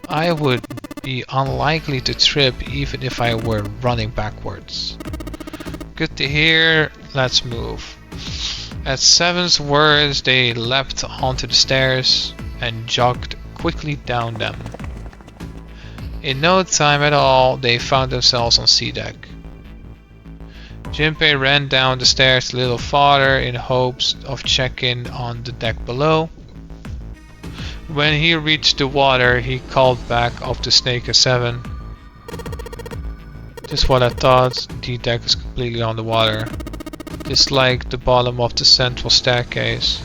I would be unlikely to trip even if I were running backwards. Good to hear. Let's move. At 7's words, they leapt onto the stairs and jogged quickly down them. In no time at all, they found themselves on C deck. Junpei ran down the stairs a little farther in hopes of checking on the deck below. When he reached the water, he called back up to Snake at 7. Just what I thought, the deck is completely on the water. Just like the bottom of the central staircase.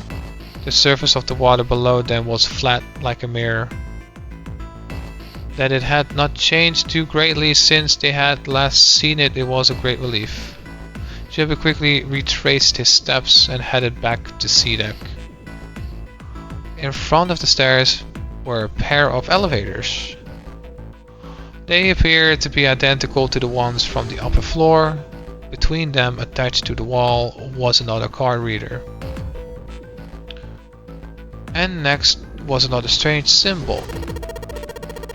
The surface of the water below them was flat like a mirror. That it had not changed too greatly since they had last seen it, it was a great relief. Junpei quickly retraced his steps and headed back to C deck. In front of the stairs were a pair of elevators. They appeared to be identical to the ones from the upper floor. Between them, attached to the wall, was another card reader. And next was another strange symbol.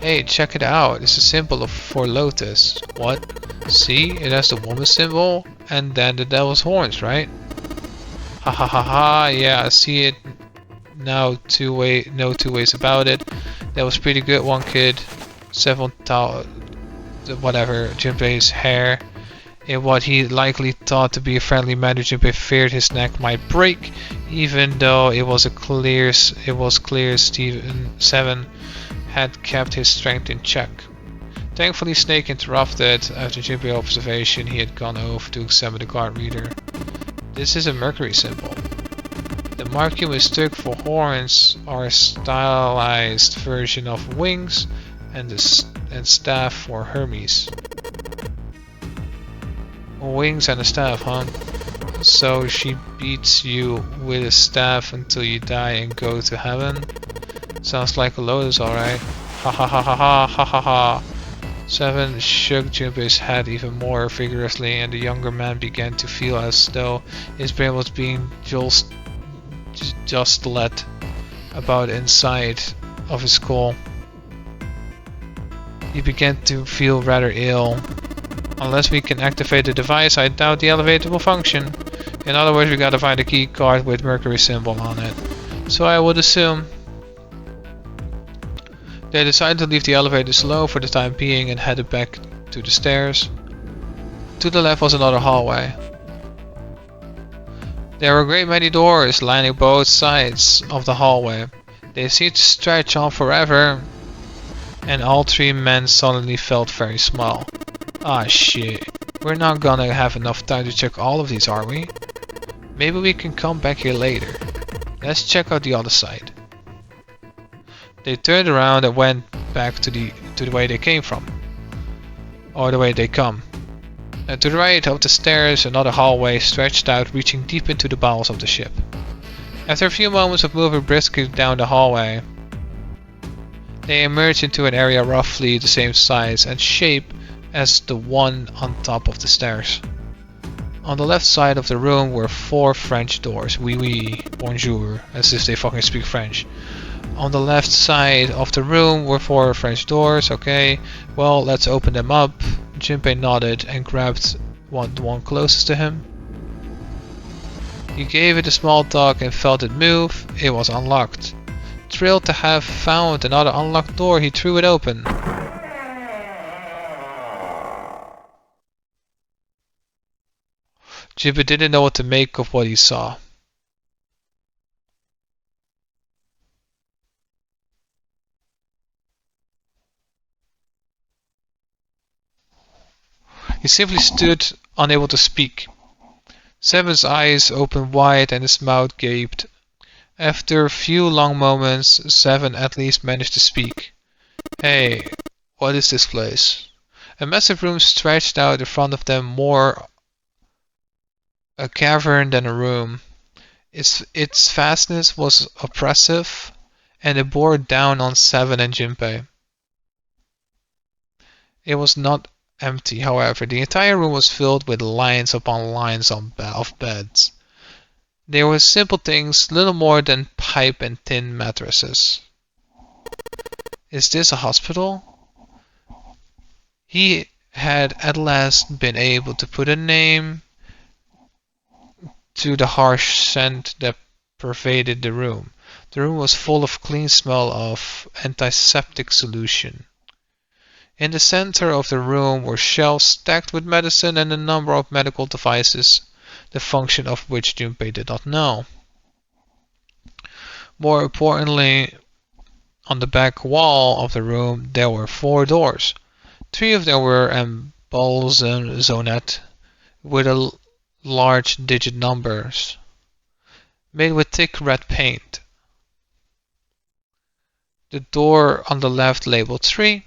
Hey, check it out. It's a symbol for Lotus. What? See? It has the woman symbol and then the devil's horns, right? Ha ha ha ha. Yeah, I see it now. No two ways about it. That was pretty good, one kid. Several whatever, Junpei's hair. In what he likely thought to be a friendly manner, Junpei feared his neck might break, even though it was clear Seven had kept his strength in check. Thankfully, Snake interrupted. After Junpei's observation, he had gone over to examine the card reader. This is a Mercury symbol. The mark you mistook for horns are a stylized version of wings and staff for Hermes. Wings and a staff, huh? So she beats you with a staff until you die and go to heaven? Sounds like a lotus, alright. Ha ha ha ha ha ha ha ha. Seven shook Junpei's head even more vigorously, and the younger man began to feel as though his brain was being just let about inside of his skull. He began to feel rather ill. Unless we can activate the device, I doubt the elevator will function. In other words, we gotta find a key card with Mercury symbol on it. So I would assume they decided to leave the elevator slow for the time being and headed back to the stairs. To the left was another hallway. There were a great many doors lining both sides of the hallway. They seemed to stretch on forever, and all three men suddenly felt very small. Ah shit, we're not gonna have enough time to check all of these, are we? Maybe we can come back here later. Let's check out the other side. They turned around and went back to the way they came from. Or the way they come. And to the right of the stairs, another hallway stretched out, reaching deep into the bowels of the ship. After a few moments of moving briskly down the hallway, they emerged into an area roughly the same size and shape as the one on top of the stairs. On the left side of the room were 4 French doors. Oui oui, bonjour, as if they fucking speak French. On the left side of the room were 4 French doors. Okay, well, let's open them up. Junpei nodded and grabbed the one closest to him. He gave it a small tug and felt it move. It was unlocked. Thrilled to have found another unlocked door, he threw it open. Junpei didn't know what to make of what he saw. He simply stood, unable to speak. Seven's eyes opened wide and his mouth gaped. After a few long moments, Seven at least managed to speak. Hey, what is this place? A massive room stretched out in front of them, more a cavern than a room. Its vastness was oppressive, and it bore down on Seven and Junpei. It was not empty, however. The entire room was filled with lines upon lines of beds. They were simple things, little more than pipe and tin mattresses. Is this a hospital? He had at last been able to put a name to the harsh scent that pervaded the room. The room was full of clean smell of antiseptic solution. In the center of the room were shelves stacked with medicine and a number of medical devices, the function of which Junpei did not know. More importantly, on the back wall of the room there were 4 doors. 3 of them were embolsoned with large digit numbers, made with thick red paint. The door on the left labeled 3.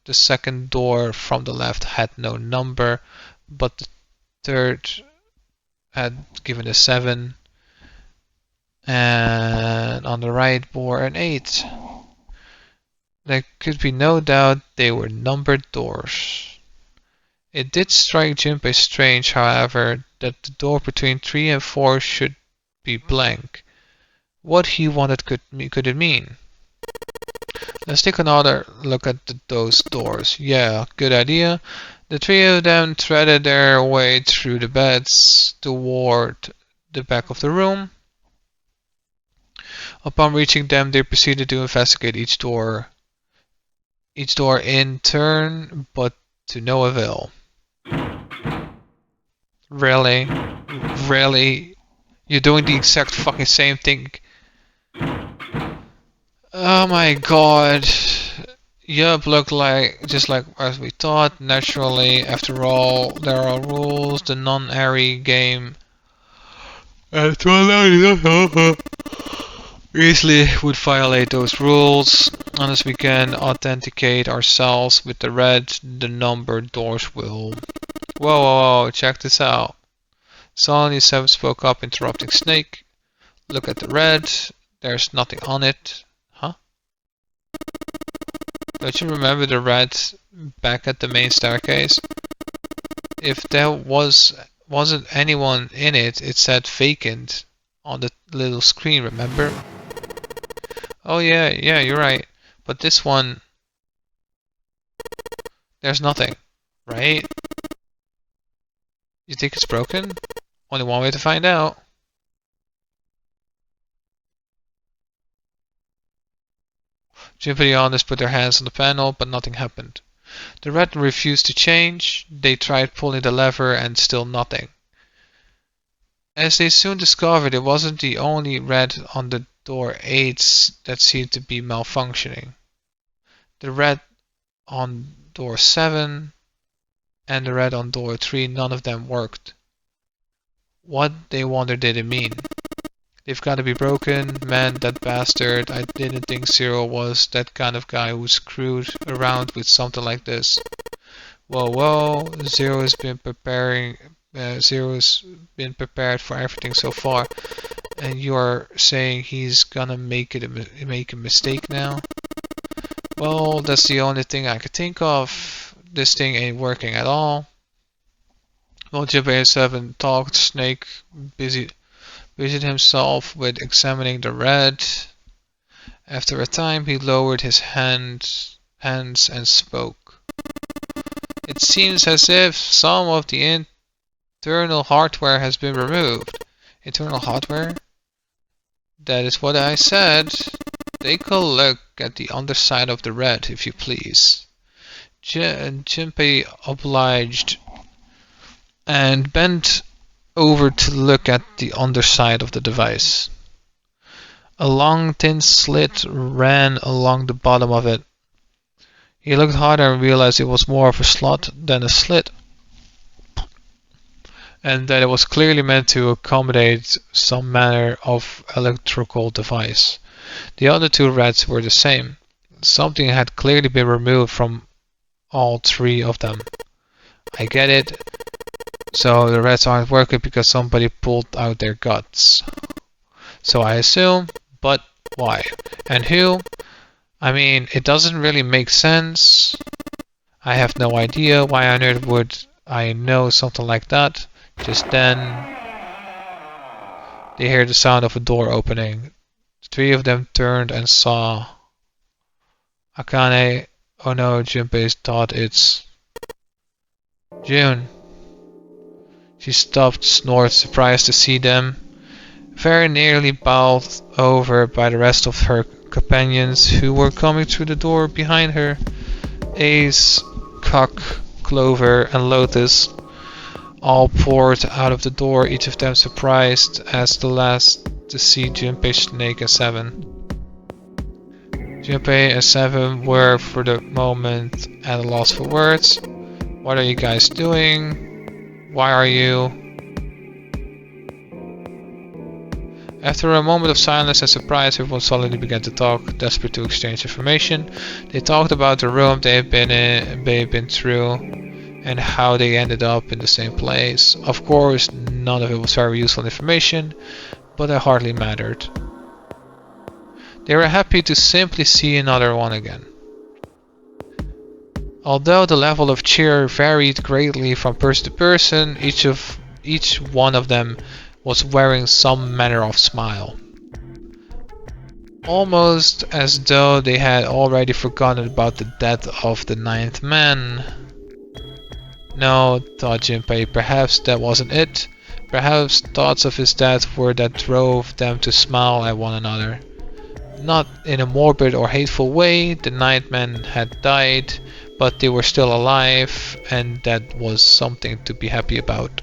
The second door from the left had no number, but the third had given a 7, and on the right bore an 8. There could be no doubt they were numbered doors. It did strike Junpei strange, however, that the door between 3 and 4 should be blank. What he wanted could it mean? Let's take another look at those doors. Yeah, good idea. The three of them threaded their way through the beds toward the back of the room. Upon reaching them, they proceeded to investigate each door in turn, but to no avail. Really? Really? You're doing the exact fucking same thing. Oh my god. Yup, look like just like as we thought. Naturally, after all, there are rules. The non-airy game easily would violate those rules. Unless we can authenticate ourselves with the red, the numbered doors will. Whoa, whoa, whoa, check this out. Suddenly Seven spoke up, interrupting Snake. Look at the red. There's nothing on it. Huh? Don't you remember the red back at the main staircase? If there wasn't anyone in it, it said vacant on the little screen, remember? Oh yeah, you're right. But this one, there's nothing, right? You think it's broken? Only one way to find out. Junpei and the others put their hands on the panel, but nothing happened. The red refused to change. They tried pulling the lever and still nothing. As they soon discovered, it wasn't the only red on the door 8 that seemed to be malfunctioning. The red on door 7 and the red on door 3, none of them worked. What, they wondered, did it mean? They've got to be broken. Man, that bastard. I didn't think Zero was that kind of guy who screwed around with something like this. Whoa, whoa. Zero's been prepared for everything so far. And you're saying he's gonna make a mistake now? Well, that's the only thing I could think of. This thing ain't working at all. While Junpei 7 talked, Snake busied himself with examining the red. After a time, he lowered his hands and spoke. It seems as if some of the internal hardware has been removed. Internal hardware? That is what I said. Take a look at the underside of the red, if you please. Junpei obliged and bent over to look at the underside of the device. A long thin slit ran along the bottom of it. He looked harder and realized it was more of a slot than a slit, and that it was clearly meant to accommodate some manner of electrical device. The other two reds were the same. Something had clearly been removed from all three of them. I get it. So the reds aren't working because somebody pulled out their guts. So I assume, but why? And who? I mean, it doesn't really make sense. I have no idea why on earth would I know something like that. Just then, they heard the sound of a door opening. The three of them turned and saw Akane. Oh no, Junpei thought it's June. She stopped, snorted, surprised to see them, very nearly bowled over by the rest of her companions who were coming through the door behind her. Ace, Cock, Clover, and Lotus all poured out of the door, each of them surprised as the last to see Junpei, Snake, and Seven. Junpei and Seven were for the moment at a loss for words. What are you guys doing? Why are you? After a moment of silence and surprise, everyone suddenly began to talk, desperate to exchange information. They talked about the room they've been through, and how they ended up in the same place. Of course, none of it was very useful information, but it hardly mattered. They were happy to simply see another one again. Although the level of cheer varied greatly from person to person, each one of them was wearing some manner of smile. almost as though they had already forgotten about the death of the ninth man. No, thought Jinpei, perhaps that wasn't it. Perhaps thoughts of his death were that drove them to smile at one another. Not in a morbid or hateful way, the ninth man had died, but they were still alive, and that was something to be happy about.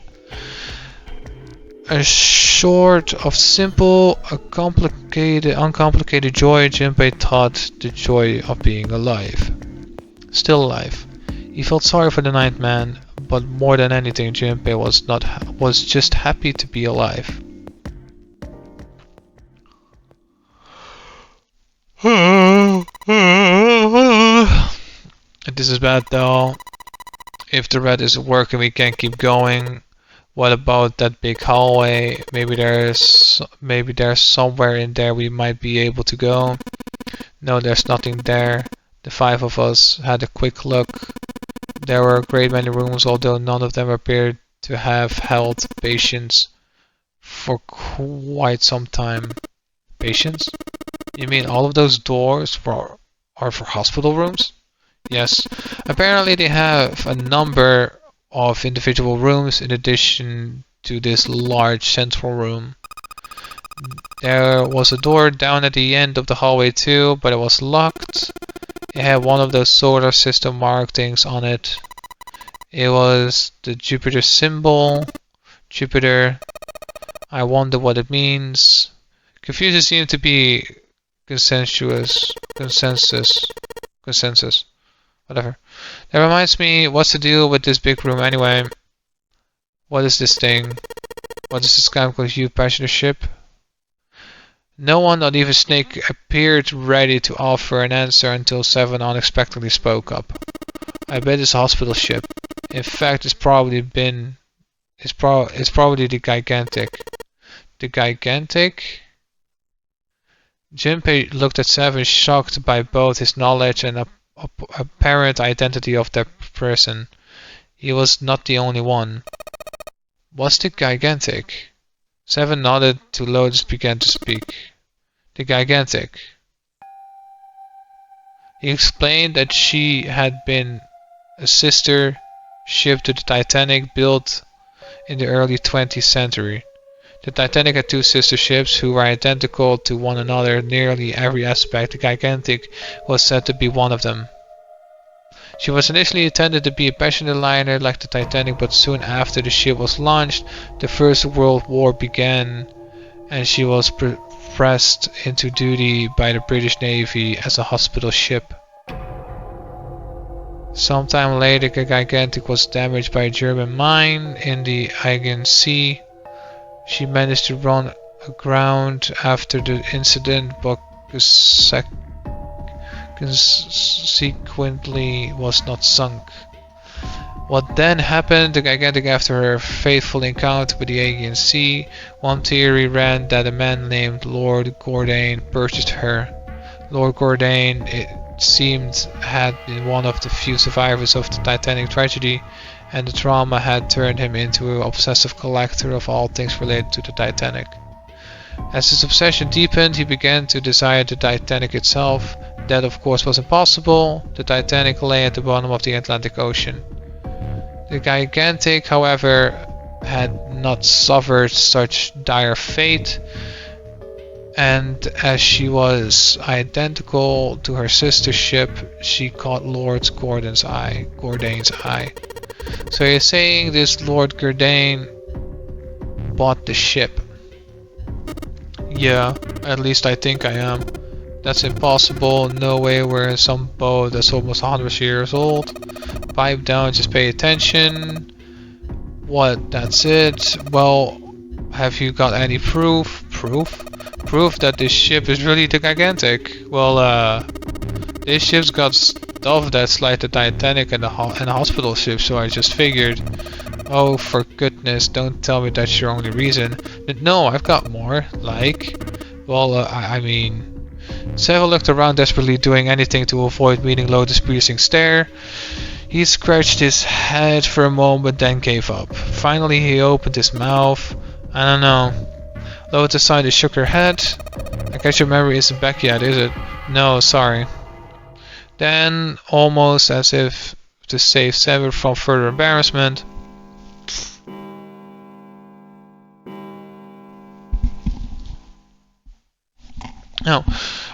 A sort of simple, uncomplicated joy, Jinpei thought the joy of being alive. Still alive. He felt sorry for the ninth man, but more than anything, Jinpei was just happy to be alive. This is bad though. If the red isn't working, we can't keep going. What about that big hallway? Maybe there's somewhere in there we might be able to go. No, there's nothing there. The five of us had a quick look. There were a great many rooms, although none of them appeared to have held patients for quite some time. Patients? You mean all of those doors are for hospital rooms? Yes. Apparently they have a number of individual rooms in addition to this large central room. There was a door down at the end of the hallway too, but it was locked. It had one of those solar system markings on it. It was the Jupiter symbol. Jupiter. I wonder what it means. Confucius seemed to be consensus. Whatever. That reminds me, what's the deal with this big room anyway? What is this thing? What is this chemical hue passenger ship? No one, not even Snake, appeared ready to offer an answer until Seven unexpectedly spoke up. I bet it's a hospital ship. In fact, it's probably the gigantic. The gigantic? Jinpei looked at Seven, shocked by both his knowledge and apparent identity of that person. He was not the only one. What's the gigantic? Seven nodded to Lotus began to speak. The gigantic. He explained that she had been a sister ship to the Titanic built in the early 20th century. The Titanic had two sister ships who were identical to one another in nearly every aspect. The Gigantic was said to be one of them. She was initially intended to be a passenger liner like the Titanic, but soon after the ship was launched, the First World War began and she was pressed into duty by the British Navy as a hospital ship. Sometime later, the Gigantic was damaged by a German mine in the Aegean Sea. She managed to run aground after the incident, but consequently was not sunk. What then happened to Gigantic after her fateful encounter with the Aegean Sea? One theory ran that a man named Lord Gordain purchased her. Lord Gordain, it seemed, had been one of the few survivors of the Titanic tragedy, and the trauma had turned him into an obsessive collector of all things related to the Titanic. As his obsession deepened, he began to desire the Titanic itself. That of course was impossible. The Titanic lay at the bottom of the Atlantic Ocean. The Gigantic, however, had not suffered such dire fate, and as she was identical to her sister ship, she caught Lord Gordain's eye. So you're saying this Lord Gordain bought the ship? Yeah, at least I think I am. That's impossible. No way we're in some boat that's almost 100 years old. Pipe down, just pay attention. What? That's it? Well, have you got any proof? Proof that this ship is really the Gigantic? Well, this ship's got stuff that's like the Titanic and the hospital ship, so I just figured. Oh, for goodness, don't tell me that's your only reason. No, I've got more. Like, well, I mean... Seville looked around desperately, doing anything to avoid meeting Lotus' piercing stare. He scratched his head for a moment, then gave up. Finally, he opened his mouth. I don't know. Lotus sighed shook her head. I guess your memory isn't back yet, is it? No, sorry. Then, almost as if to save Sever from further embarrassment,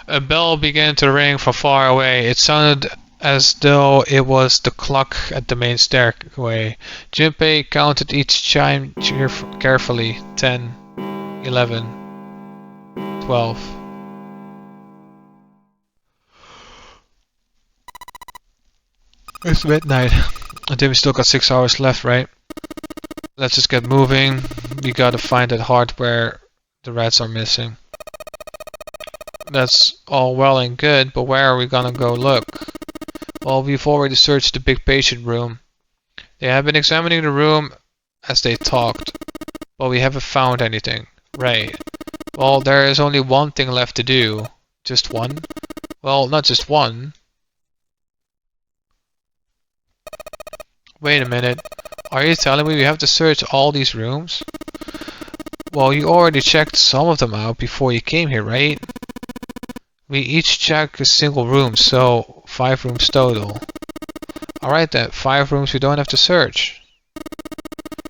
a bell began to ring from far away. It sounded as though it was the clock at the main stairway. Junpei counted each chime carefully. 10, 11, 12. It's midnight. I think we still got 6 hours left, right? Let's just get moving. We gotta find that hardware the rats are missing. That's all well and good, but where are we gonna go look? Well, we've already searched the big patient room. They have been examining the room as they talked, but we haven't found anything. Right. Well, there is only one thing left to do. Just one? Well, not just one. Wait a minute. Are you telling me we have to search all these rooms? Well, you already checked some of them out before you came here, right? We each check a single room, so 5 rooms total. Alright then, 5 rooms we don't have to search.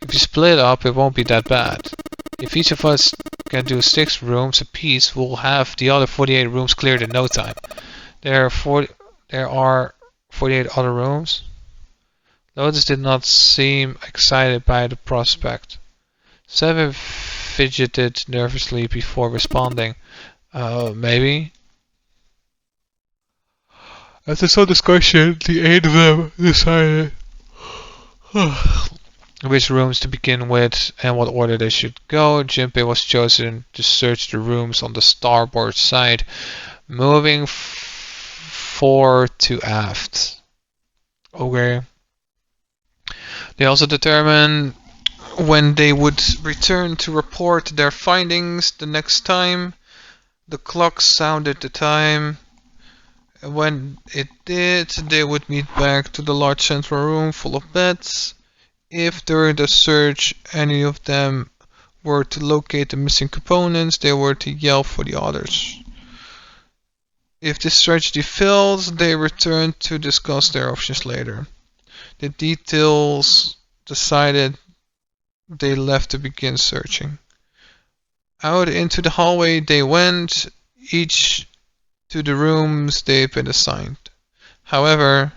If you split up, it won't be that bad. If each of us can do 6 rooms apiece, we'll have the other 48 rooms cleared in no time. There are 48 other rooms. Lotus did not seem excited by the prospect. Seven fidgeted nervously before responding. Maybe? After some discussion, the 8 of them decided which rooms to begin with and what order they should go. Junpei was chosen to search the rooms on the starboard side, moving fore to aft. Okay. They also determined when they would return to report their findings the next time. The clock sounded the time. When it did, they would meet back to the large central room full of beds. If during the search any of them were to locate the missing components, they were to yell for the others. If this strategy failed, they returned to discuss their options later. The details decided, they left to begin searching. Out into the hallway they went, each to the rooms they've been assigned. However,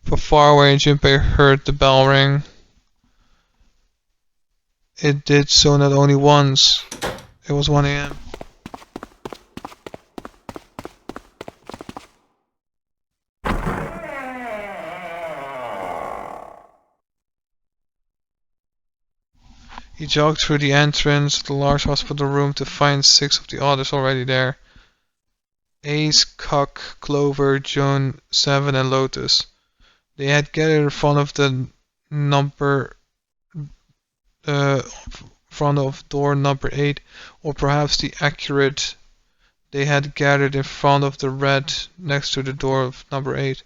from far away, Junpei heard the bell ring. It did so not only once. It was 1 a.m. He jogged through the entrance of the large hospital room to find 6 of the others already there. Ace, Cock, Clover, Joan, Seven, and Lotus. They had gathered in front of the front of door number 8, or perhaps the accurate, they had gathered in front of the red next to the door of number 8.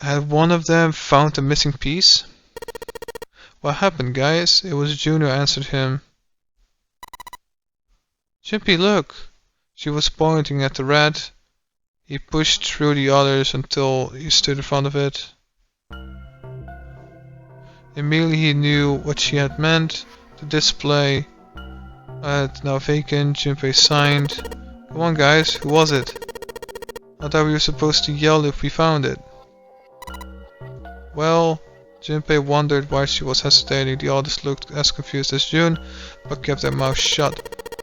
Had one of them found the missing piece? What happened, guys? It was June who answered him. Junpei, look! She was pointing at the red. He pushed through the others until he stood in front of it. Immediately he knew what she had meant. The display had now vacant. Junpei signed. Come on, guys, who was it? I thought we were supposed to yell if we found it. Well, Junpei wondered why she was hesitating. The others looked as confused as June, but kept their mouths shut.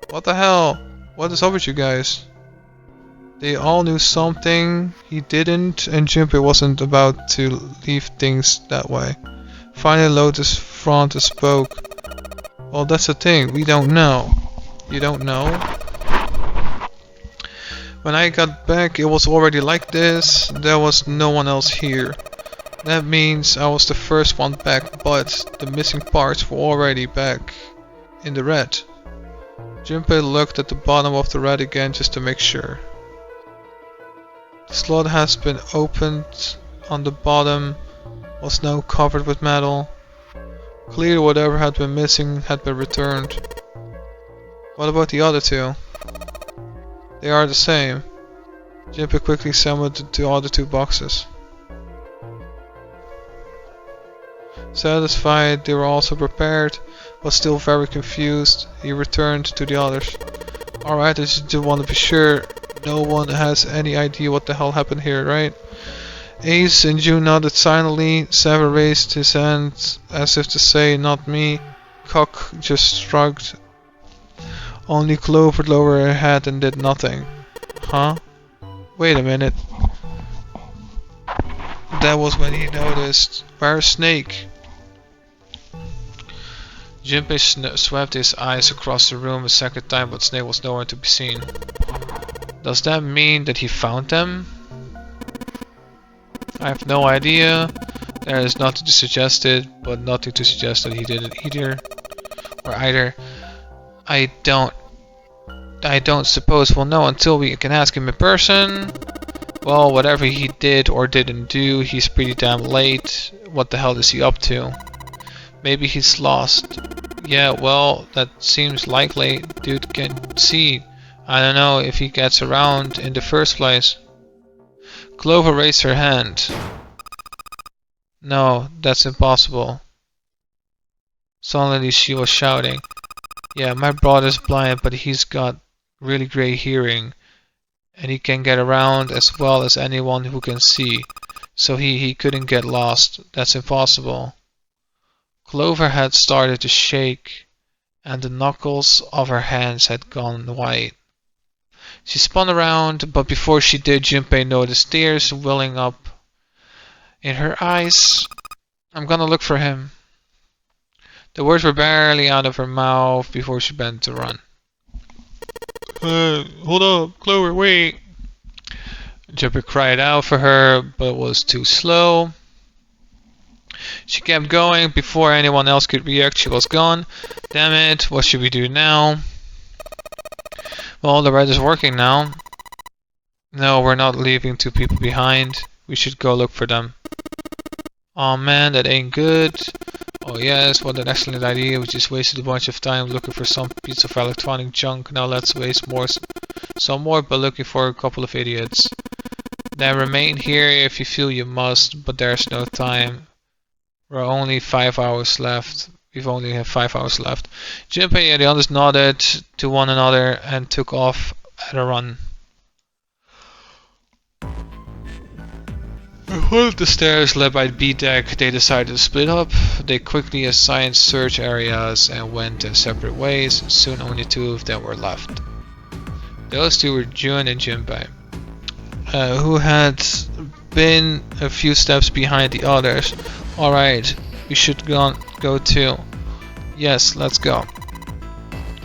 What the hell? What is up with you guys? They all knew something he didn't, and Junpei wasn't about to leave things that way. Finally, Lotus fronted spoke. Well, that's the thing, we don't know. You don't know? When I got back, it was already like this. There was no one else here. That means I was the first one back, but the missing parts were already back in the red. Junpei looked at the bottom of the red again just to make sure. Slot has been opened. On the bottom was now covered with metal. Clearly whatever had been missing had been returned. What about the other two? They are the same. Junpei quickly examined the other two boxes. Satisfied they were also prepared, but still very confused, he returned to the others. Alright, I just do want to be sure no one has any idea what the hell happened here, right? Ace and June nodded silently. Sever raised his hand as if to say, not me. Cock just shrugged. Only Clover lowered her head and did nothing. Huh? Wait a minute. That was when he noticed. Where's Snake? Junpei swept his eyes across the room a second time, but Snake was nowhere to be seen. Does that mean that he found them? I have no idea. There is nothing to suggest it, but nothing to suggest that he did it either. Or either. I don't suppose we'll know until we can ask him in person. Well, whatever he did or didn't do, he's pretty damn late. What the hell is he up to? Maybe he's lost. Yeah, well, that seems likely. Dude can see. I don't know if he gets around in the first place. Clover raised her hand. No, that's impossible. Suddenly she was shouting. Yeah, my brother's blind, but he's got really great hearing. And he can get around as well as anyone who can see. So he couldn't get lost. That's impossible. Clover had started to shake, and the knuckles of her hands had gone white. She spun around, but before she did, Junpei noticed tears welling up in her eyes. I'm gonna look for him. The words were barely out of her mouth before she bent to run. Hold up, Clover, wait! Junpei cried out for her, but was too slow. She kept going. Before anyone else could react, she was gone. Damn it, what should we do now? Well, the ride is working now. No, we're not leaving two people behind. We should go look for them. Aw man, that ain't good. Oh yes, what an excellent idea. We just wasted a bunch of time looking for some piece of electronic junk. Now let's waste some more by looking for a couple of idiots. Then remain here if you feel you must, but there's no time. We're only 5 hours left. We've only have 5 hours left. Junpei and the others nodded to one another and took off at a run. One of the stairs led by the B deck, they decided to split up. They quickly assigned search areas and went their separate ways. Soon only two of them were left. Those two were Jun and Junpei, who had been a few steps behind the others. Alright, we should go too. Yes, let's go.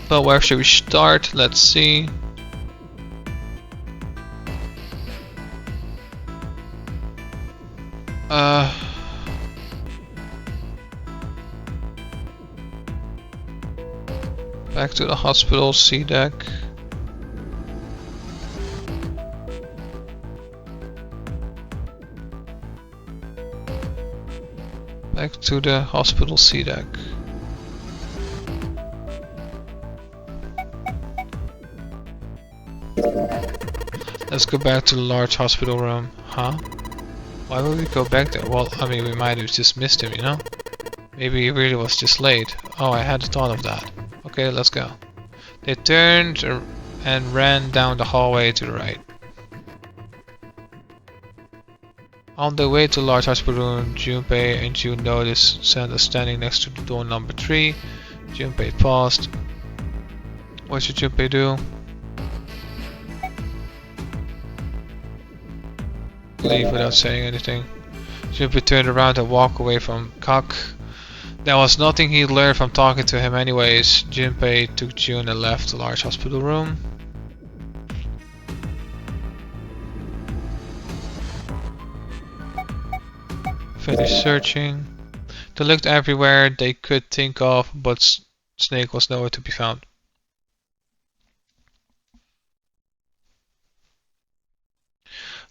But where should we start? Let's see. Back to the hospital C deck. Back to the hospital C deck. Let's go back to the large hospital room. Huh? Why would we go back there? Well, I mean, we might have just missed him, you know? Maybe he really was just late. Oh, I hadn't thought of that. Okay, let's go. They turned and ran down the hallway to the right. On their way to the large hospital room, Junpei and Jun noticed Santa standing next to the door number 3. Junpei paused. What should Junpei do? Leave without saying anything. Junpei turned around and walked away from Kak. There was nothing he'd learned from talking to him anyways. Junpei took Jun and left the large hospital room. Finished searching. They looked everywhere they could think of, but Snake was nowhere to be found.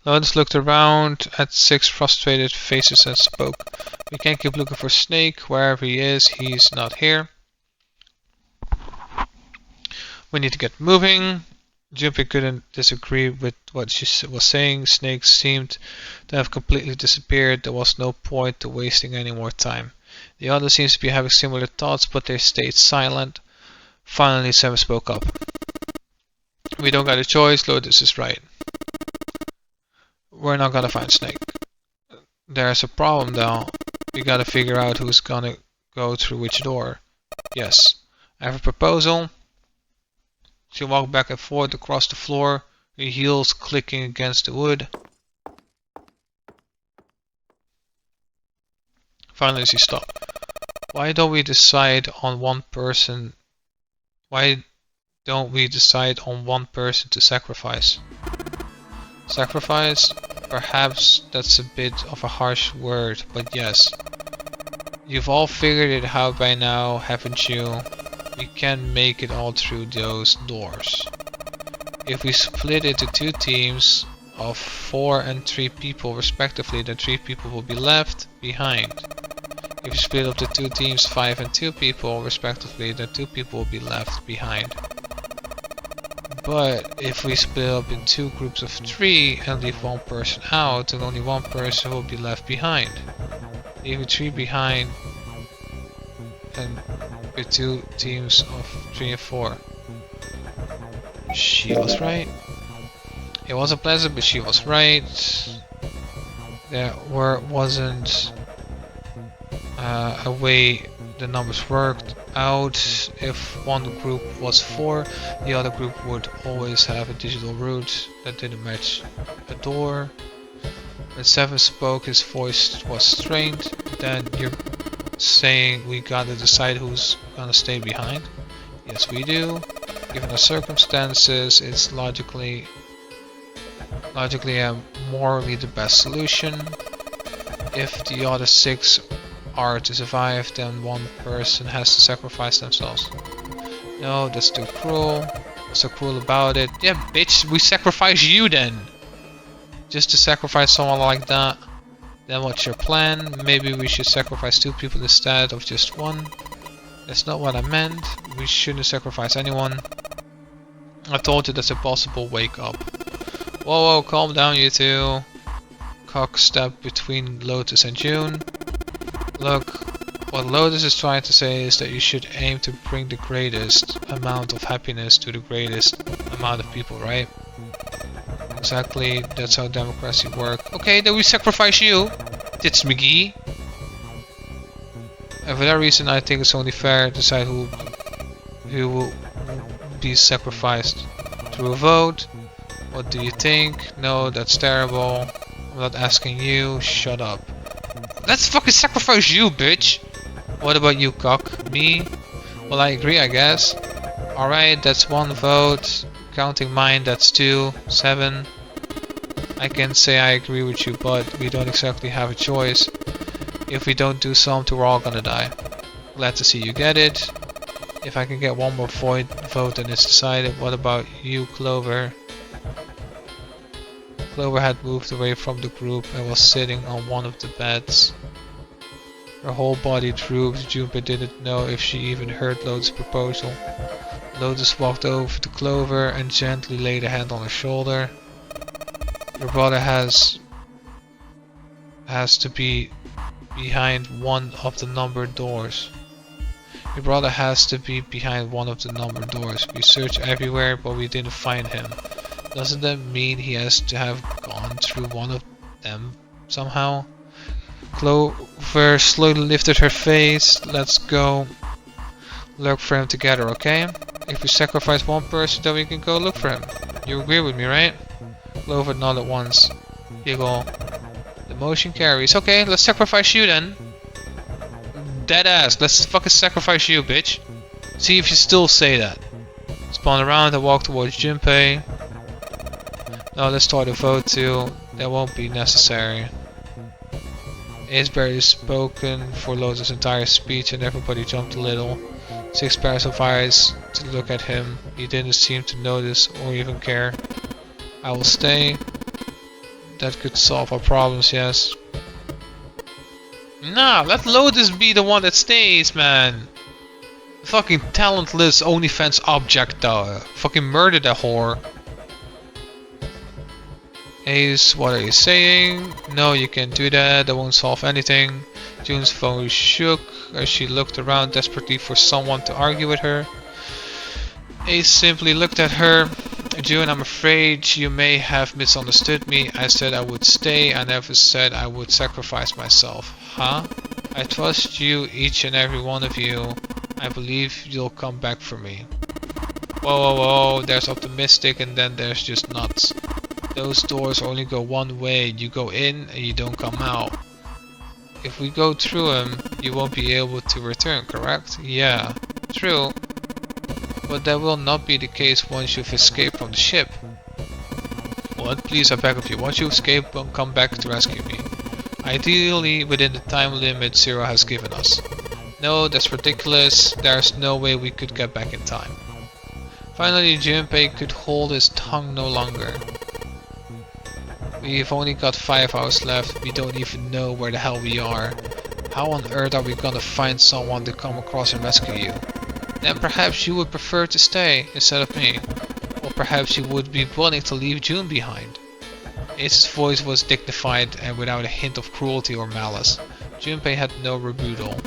Lotus looked around at 6 frustrated faces and spoke. We can't keep looking for Snake. Wherever he is, he's not here. We need to get moving. Junpei couldn't disagree with what she was saying. Snake seemed to have completely disappeared. There was no point to wasting any more time. The others seemed to be having similar thoughts, but they stayed silent. Finally, Sam spoke up. We don't got a choice. Lotus is right. We're not gonna find Snake. There's a problem though. We gotta figure out who's gonna go through which door. Yes. I have a proposal. She walked back and forth across the floor, her heels clicking against the wood. Finally she stopped. Why don't we decide on one person? Why don't we decide on one person to sacrifice? Sacrifice? Perhaps that's a bit of a harsh word, but yes. You've all figured it out by now, haven't you? We can make it all through those doors. If we split into 2 teams of 4 and 3 people respectively, then 3 people will be left behind. If we split up the 2 teams 5 and 2 people respectively, then 2 people will be left behind. But if we split up in 2 groups of 3 and leave 1 person out, then only 1 person will be left behind. Leaving 3 behind and with 2 teams of 3 and 4. She was right. It wasn't pleasant, but she was right. There wasn't a way the numbers worked out. If one group was 4, the other group would always have a digital route that didn't match a door. When 7 spoke, his voice was strained. Then you're saying we gotta decide who's gonna stay behind? Yes, we do. Given the circumstances, it's logically and morally the best solution. If the other 6 are to survive, then 1 person has to sacrifice themselves. No, that's too cruel. What's so cruel about it? Yeah, bitch, we sacrifice you then. Just to sacrifice someone like that. Then what's your plan? Maybe we should sacrifice 2 people instead of just 1. That's not what I meant. We shouldn't sacrifice anyone. I told you that's a possible wake up. Whoa, calm down you two. Cock stepped between Lotus and June. Look, what Lotus is trying to say is that you should aim to bring the greatest amount of happiness to the greatest amount of people, right? Exactly, that's how democracy works. Okay, then we sacrifice you, Tits McGee. And for that reason, I think it's only fair to decide who will be sacrificed through a vote. What do you think? No, that's terrible. I'm not asking you. Shut up. Let's fucking sacrifice you, bitch. What about you, cock? Me? Well, I agree, I guess. Alright, that's 1 vote. Counting mine, that's 2. 7. I can say I agree with you, but we don't exactly have a choice. If we don't do something, we're all gonna die. Glad to see you get it. If I can get 1 more vote, then it's decided. What about you, Clover? Clover had moved away from the group and was sitting on one of the beds. Her whole body drooped. Junpei didn't know if she even heard Lotus' proposal. Lotus walked over to Clover and gently laid a hand on her shoulder. Your brother has to be behind one of the numbered doors. Your brother has to be behind one of the numbered doors. We searched everywhere, but we didn't find him. Doesn't that mean he has to have gone through one of them somehow? Clover slowly lifted her face. Let's go look for him together, okay? If we sacrifice 1 person, then we can go look for him. You agree with me, right? Clover nodded once. Giggle. The motion carries. Okay, let's sacrifice you then. Deadass, let's fucking sacrifice you, bitch. See if you still say that. Spun around and walked towards Junpei. Now let's start a vote too. That won't be necessary. It's barely spoken for Lotus' entire speech and everybody jumped a little. 6 pairs of eyes to look at him. He didn't seem to notice or even care. I will stay. That could solve our problems, yes. Nah, let Lotus be the one that stays, man. Fucking talentless OnlyFans object, though. Fucking murder that whore. Ace, what are you saying? No, you can't do that. That won't solve anything. June's phone shook as she looked around desperately for someone to argue with her. Ace simply looked at her. June, I'm afraid you may have misunderstood me. I said I would stay. I never said I would sacrifice myself. Huh? I trust you, each and every one of you. I believe you'll come back for me. Whoa, whoa, whoa. There's optimistic and then there's just nuts. Those doors only go one way. You go in and you don't come out. If we go through them, you won't be able to return, correct? Yeah, true. But that will not be the case once you've escaped from the ship. What? Please, I beg of you. Once you escape, come back to rescue me. Ideally, within the time limit Zero has given us. No, that's ridiculous. There's no way we could get back in time. Finally, Junpei could hold his tongue no longer. We've only got 5 hours left. We don't even know where the hell we are. How on earth are we gonna find someone to come across and rescue you? Then perhaps you would prefer to stay instead of me. Or perhaps you would be willing to leave June behind. Ace's voice was dignified and without a hint of cruelty or malice. Junpei had no rebuttal.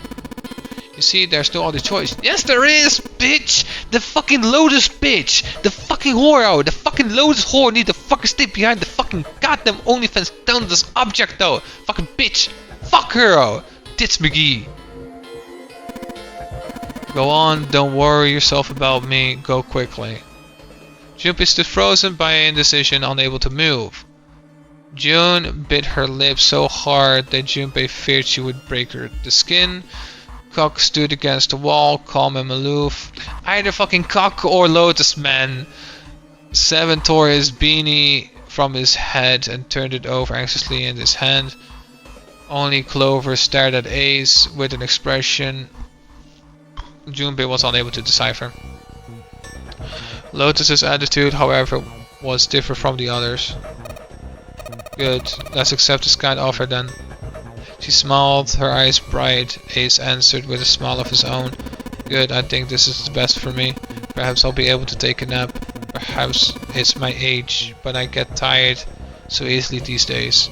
You see, there's no other choice. Yes, there is, bitch! The fucking Lotus bitch! The fucking whore out! The fucking Lotus whore need to fucking stay behind the fucking goddamn OnlyFans talentless object though! Fucking bitch! Fuck her out! Tits McGee! Go on, don't worry yourself about me, go quickly. Junpei stood frozen by indecision, unable to move. June bit her lips so hard that Junpei feared she would break the skin. Cock stood against the wall, calm and aloof. Either fucking Cock or Lotus, man. Seven tore his beanie from his head and turned it over anxiously in his hand. Only Clover stared at Ace with an expression Junpei was unable to decipher. Lotus's attitude, however, was different from the others. Good, let's accept this kind offer then. She smiled, her eyes bright. Ace answered with a smile of his own. Good, I think this is the best for me. Perhaps I'll be able to take a nap. Perhaps it's my age, but I get tired so easily these days.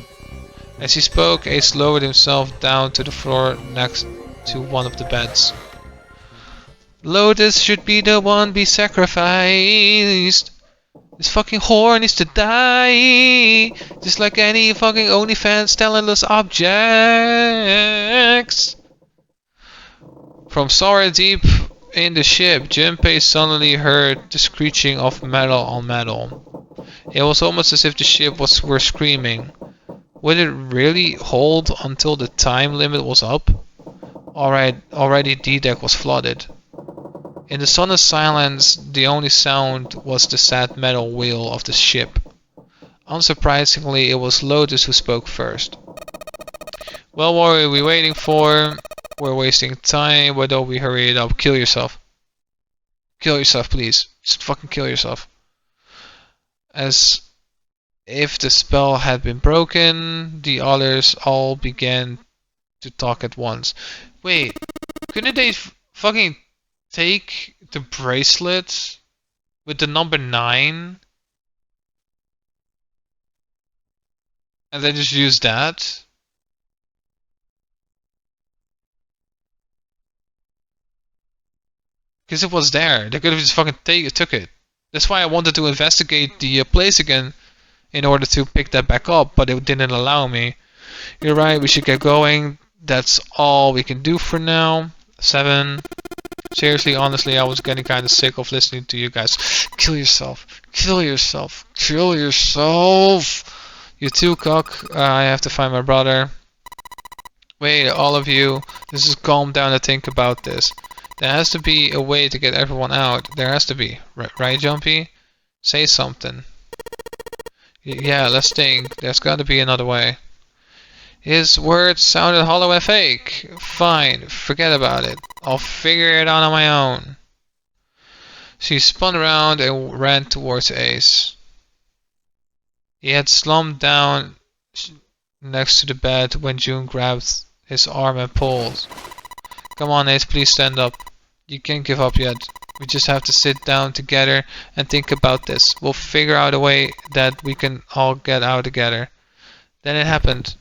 As he spoke, Ace lowered himself down to the floor next to one of the beds. Lotus should be the one be sacrificed. This fucking whore needs to die, just like any fucking OnlyFans talentless objects. From somewhere deep in the ship, Junpei suddenly heard the screeching of metal on metal. It was almost as if the ship were screaming. Would it really hold until the time limit was up? Already D-deck was flooded. In the sudden silence, the only sound was the sad metal wheel of the ship. Unsurprisingly, it was Lotus who spoke first. Well, what are we waiting for? We're wasting time. Why don't we hurry it up? Kill yourself. Kill yourself, please. Just fucking kill yourself. As if the spell had been broken, the others all began to talk at once. Wait, couldn't they fucking take the bracelet with the number 9 and then just use that? Because it was there. They could have just fucking took it. That's why I wanted to investigate the place again in order to pick that back up, but it didn't allow me. You're right, we should get going. That's all we can do for now. 7. Seriously, honestly, I was getting kind of sick of listening to you guys. Kill yourself. Kill yourself. Kill yourself. You too, Cock. I have to find my brother. Wait, all of you. Let's just calm down and think about this. There has to be a way to get everyone out. There has to be. Right, Jumpy? Say something. Yeah, let's think. There's got to be another way. His words sounded hollow and fake. Fine, forget about it. I'll figure it out on my own. She spun around and ran towards Ace. He had slumped down sh- next to the bed when June grabbed his arm and pulled. Come on, Ace, please stand up. You can't give up yet. We just have to sit down together and think about this. We'll figure out a way that we can all get out together. Then it happened.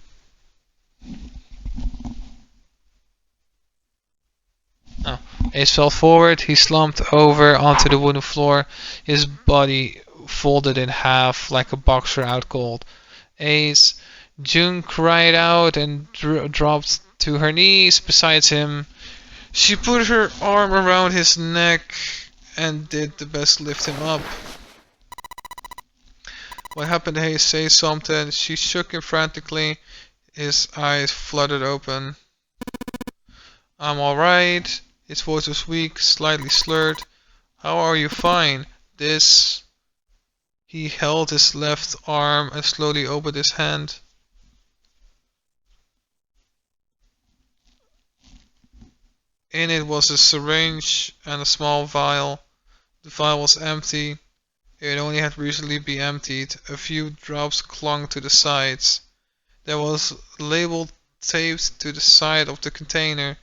Oh. Ace fell forward. He slumped over onto the wooden floor, his body folded in half like a boxer out cold. Ace. June cried out and dropped to her knees beside him. She put her arm around his neck and did the best lift him up. What happened? Hey, say something. She shook him frantically. His eyes fluttered open. I'm alright. His voice was weak, slightly slurred. How are you? Fine. This... He held his left arm and slowly opened his hand. In it was a syringe and a small vial. The vial was empty. It only had recently been emptied. A few drops clung to the sides. There was a label taped to the side of the container.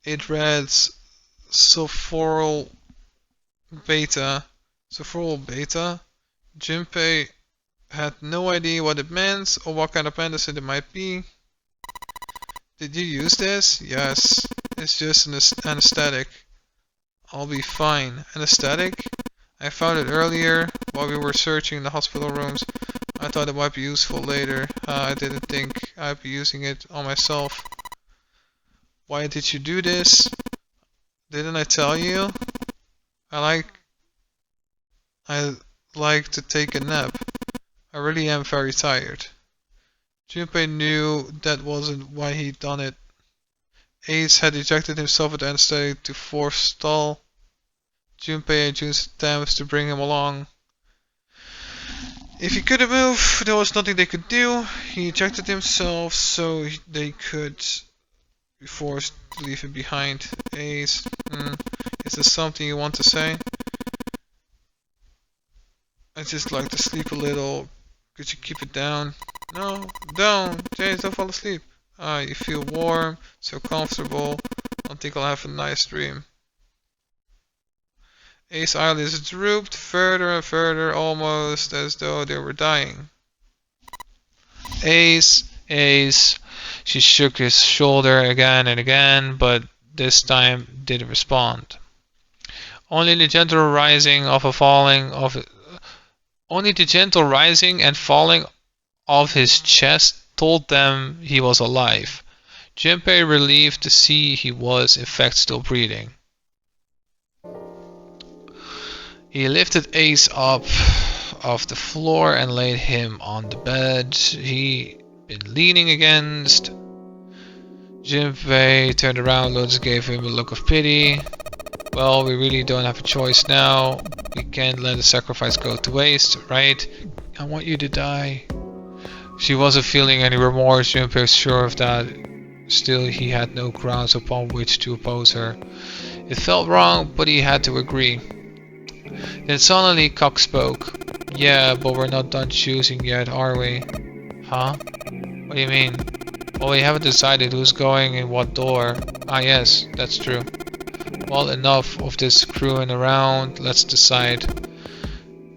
It read sulforyl beta. Sulforyl beta? Junpei had no idea what it meant or what kind of medicine it might be. Did you use this? Yes. It's just an anesthetic. I'll be fine. Anesthetic? I found it earlier while we were searching the hospital rooms. I thought it might be useful later. I didn't think I'd be using it on myself. Why did you do this? Didn't I tell you? I like to take a nap. I really am very tired. Junpei knew that wasn't why he'd done it. Ace had ejected himself with anesthetic to forestall Junpei and June's attempts to bring him along. If he couldn't move, there was nothing they could do. He ejected himself so they could be forced to leave him behind. Ace, is there something you want to say? I'd just like to sleep a little. Could you keep it down? No, don't. James, don't fall asleep. You feel warm, so comfortable. I think I'll have a nice dream. Ace's eyelids drooped further and further, almost as though they were dying. Ace, Ace. She shook his shoulder again and again, but this time didn't respond. Only the gentle rising and falling of his chest told them he was alive. Junpei relieved to see he was in fact still breathing. He lifted Ace up off the floor and laid him on the bed he'd been leaning against. Junpei turned around. Lotus gave him a look of pity. Well, we really don't have a choice now. We can't let the sacrifice go to waste, right? I want you to die. She wasn't feeling any remorse. Junpei was sure of that. Still, he had no grounds upon which to oppose her. It felt wrong, but he had to agree. Then suddenly Cox spoke. Yeah, but we're not done choosing yet, are we? Huh? What do you mean? Well, we haven't decided who's going in what door. Ah yes, that's true. Well, enough of this screwing around. Let's decide.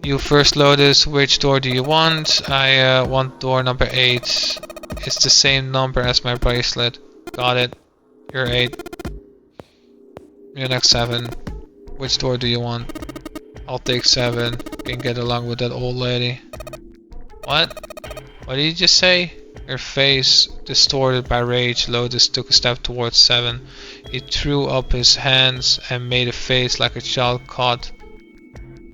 You first, Lotus. Which door do you want? I want door number 8. It's the same number as my bracelet. Got it. You're 8. You're next 7. Which door do you want? I'll take 7. Can get along with that old lady. What? What did you just say? Her face distorted by rage, Lotus took a step towards 7. He threw up his hands and made a face like a child caught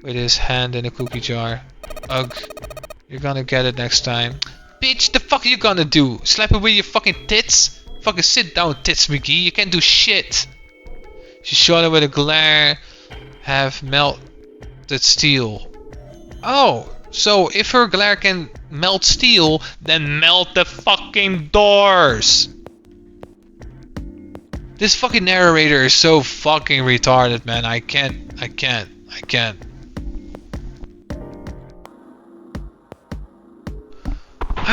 with his hand in a cookie jar. Ugh, you're gonna get it next time. Bitch, the fuck are you gonna do? Slap it with your fucking tits? Fucking sit down, Tits McGee, you can't do shit. She shot it with a glare, half melted steel. Oh, so if her glare can melt steel, then melt the fucking doors! This fucking narrator is so fucking retarded, man. I can't.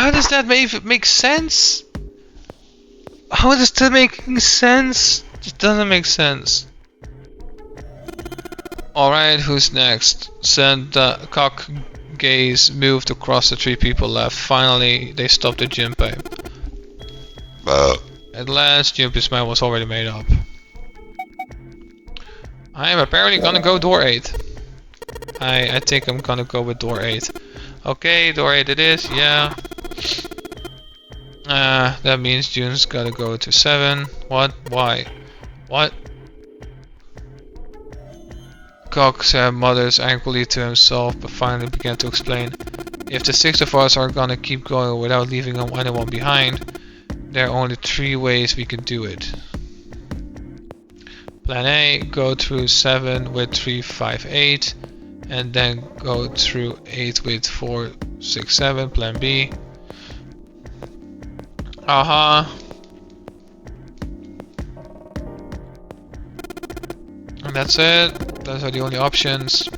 How does that make sense? How does that make sense? It doesn't make sense. Alright, who's next? Send the cock gaze moved across the three people left. Finally, they stopped the Junpei. At last, Junpei's mind was already made up. I am apparently gonna go door 8. I think I'm gonna go with door 8. Okay, door 8 it is, yeah. That means June's gotta go to 7. What? Why? What? Cox mutters angrily to himself, but finally began to explain. If the 6 of us are gonna keep going without leaving anyone behind, there are only 3 ways we can do it. Plan A, go through 7 with 3, 5, 8, and then go through 8 with 4, 6, 7. Plan B. And that's it. Those are the only options.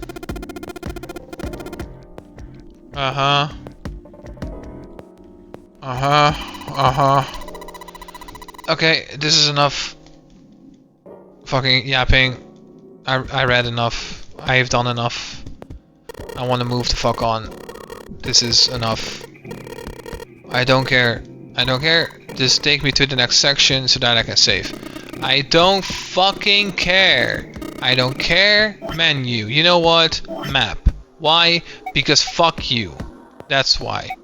Okay, this is enough fucking yapping. I read enough. I've done enough. I want to move the fuck on. This is enough. I don't care. I don't care. Just take me to the next section so that I can save. I don't fucking care. I don't care. Menu. You know what? Map. Why? Because fuck you. That's why.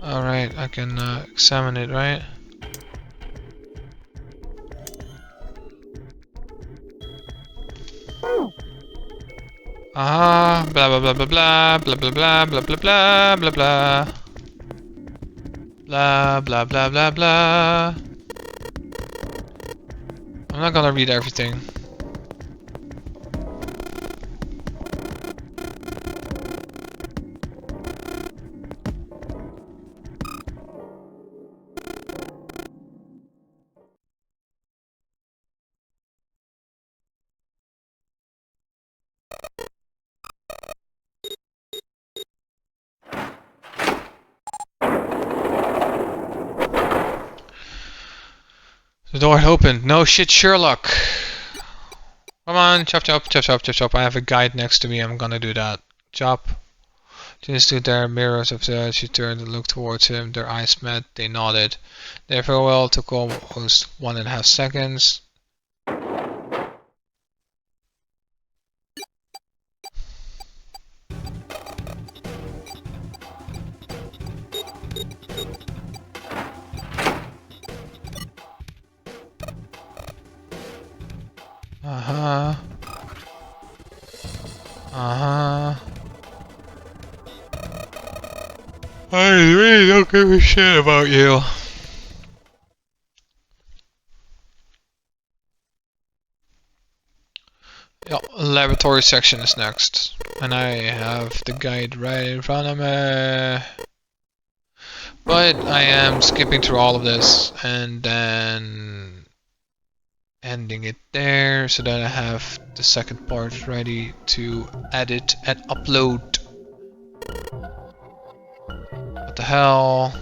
Alright, I can examine it, right? Blah blah blah blah blah blah blah blah blah blah blah blah blah blah blah blah blah blah. I'm not gonna read everything. The door had opened. No shit, Sherlock. Come on, chop chop chop chop chop chop. I have a guide next to me. I'm gonna do that. Chop. Jin stood there, mirrors of the. She turned and looked towards him. Their eyes met. They nodded. Their farewell took almost 1.5 seconds. I really don't give a shit about you. Yeah, laboratory section is next. And I have the guide right in front of me. But I am skipping through all of this and then ending it there so that I have the second part ready to edit and upload. What the hell?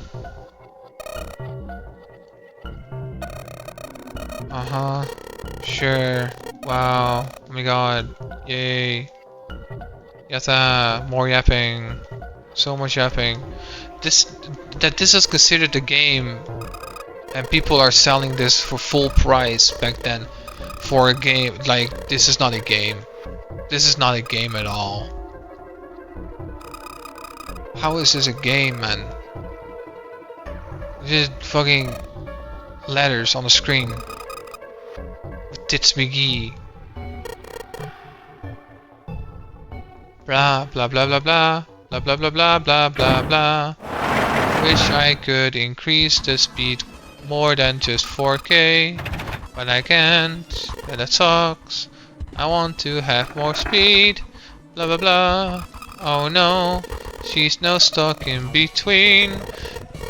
Sure. Wow. Oh my god. Yay. Yatta. More yapping. So much yapping. This is considered a game, and people are selling this for full price back then. For a game, like, this is not a game. This is not a game at all. How is this a game, man? This is fucking letters on the screen. With Tits McGee. Blah blah blah blah blah blah blah blah blah blah blah blah. Wish I could increase the speed more than just 4K, but I can't, and that sucks. I want to have more speed. Blah blah blah. Oh no, She's now stuck in between.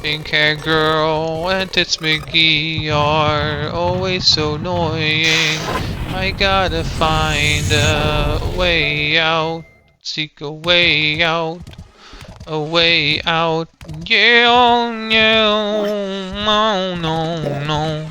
Pink hair girl and Tits McGee are always so annoying. I gotta find a way out. Seek a way out. A way out. Yeah, yeah, no, no, no.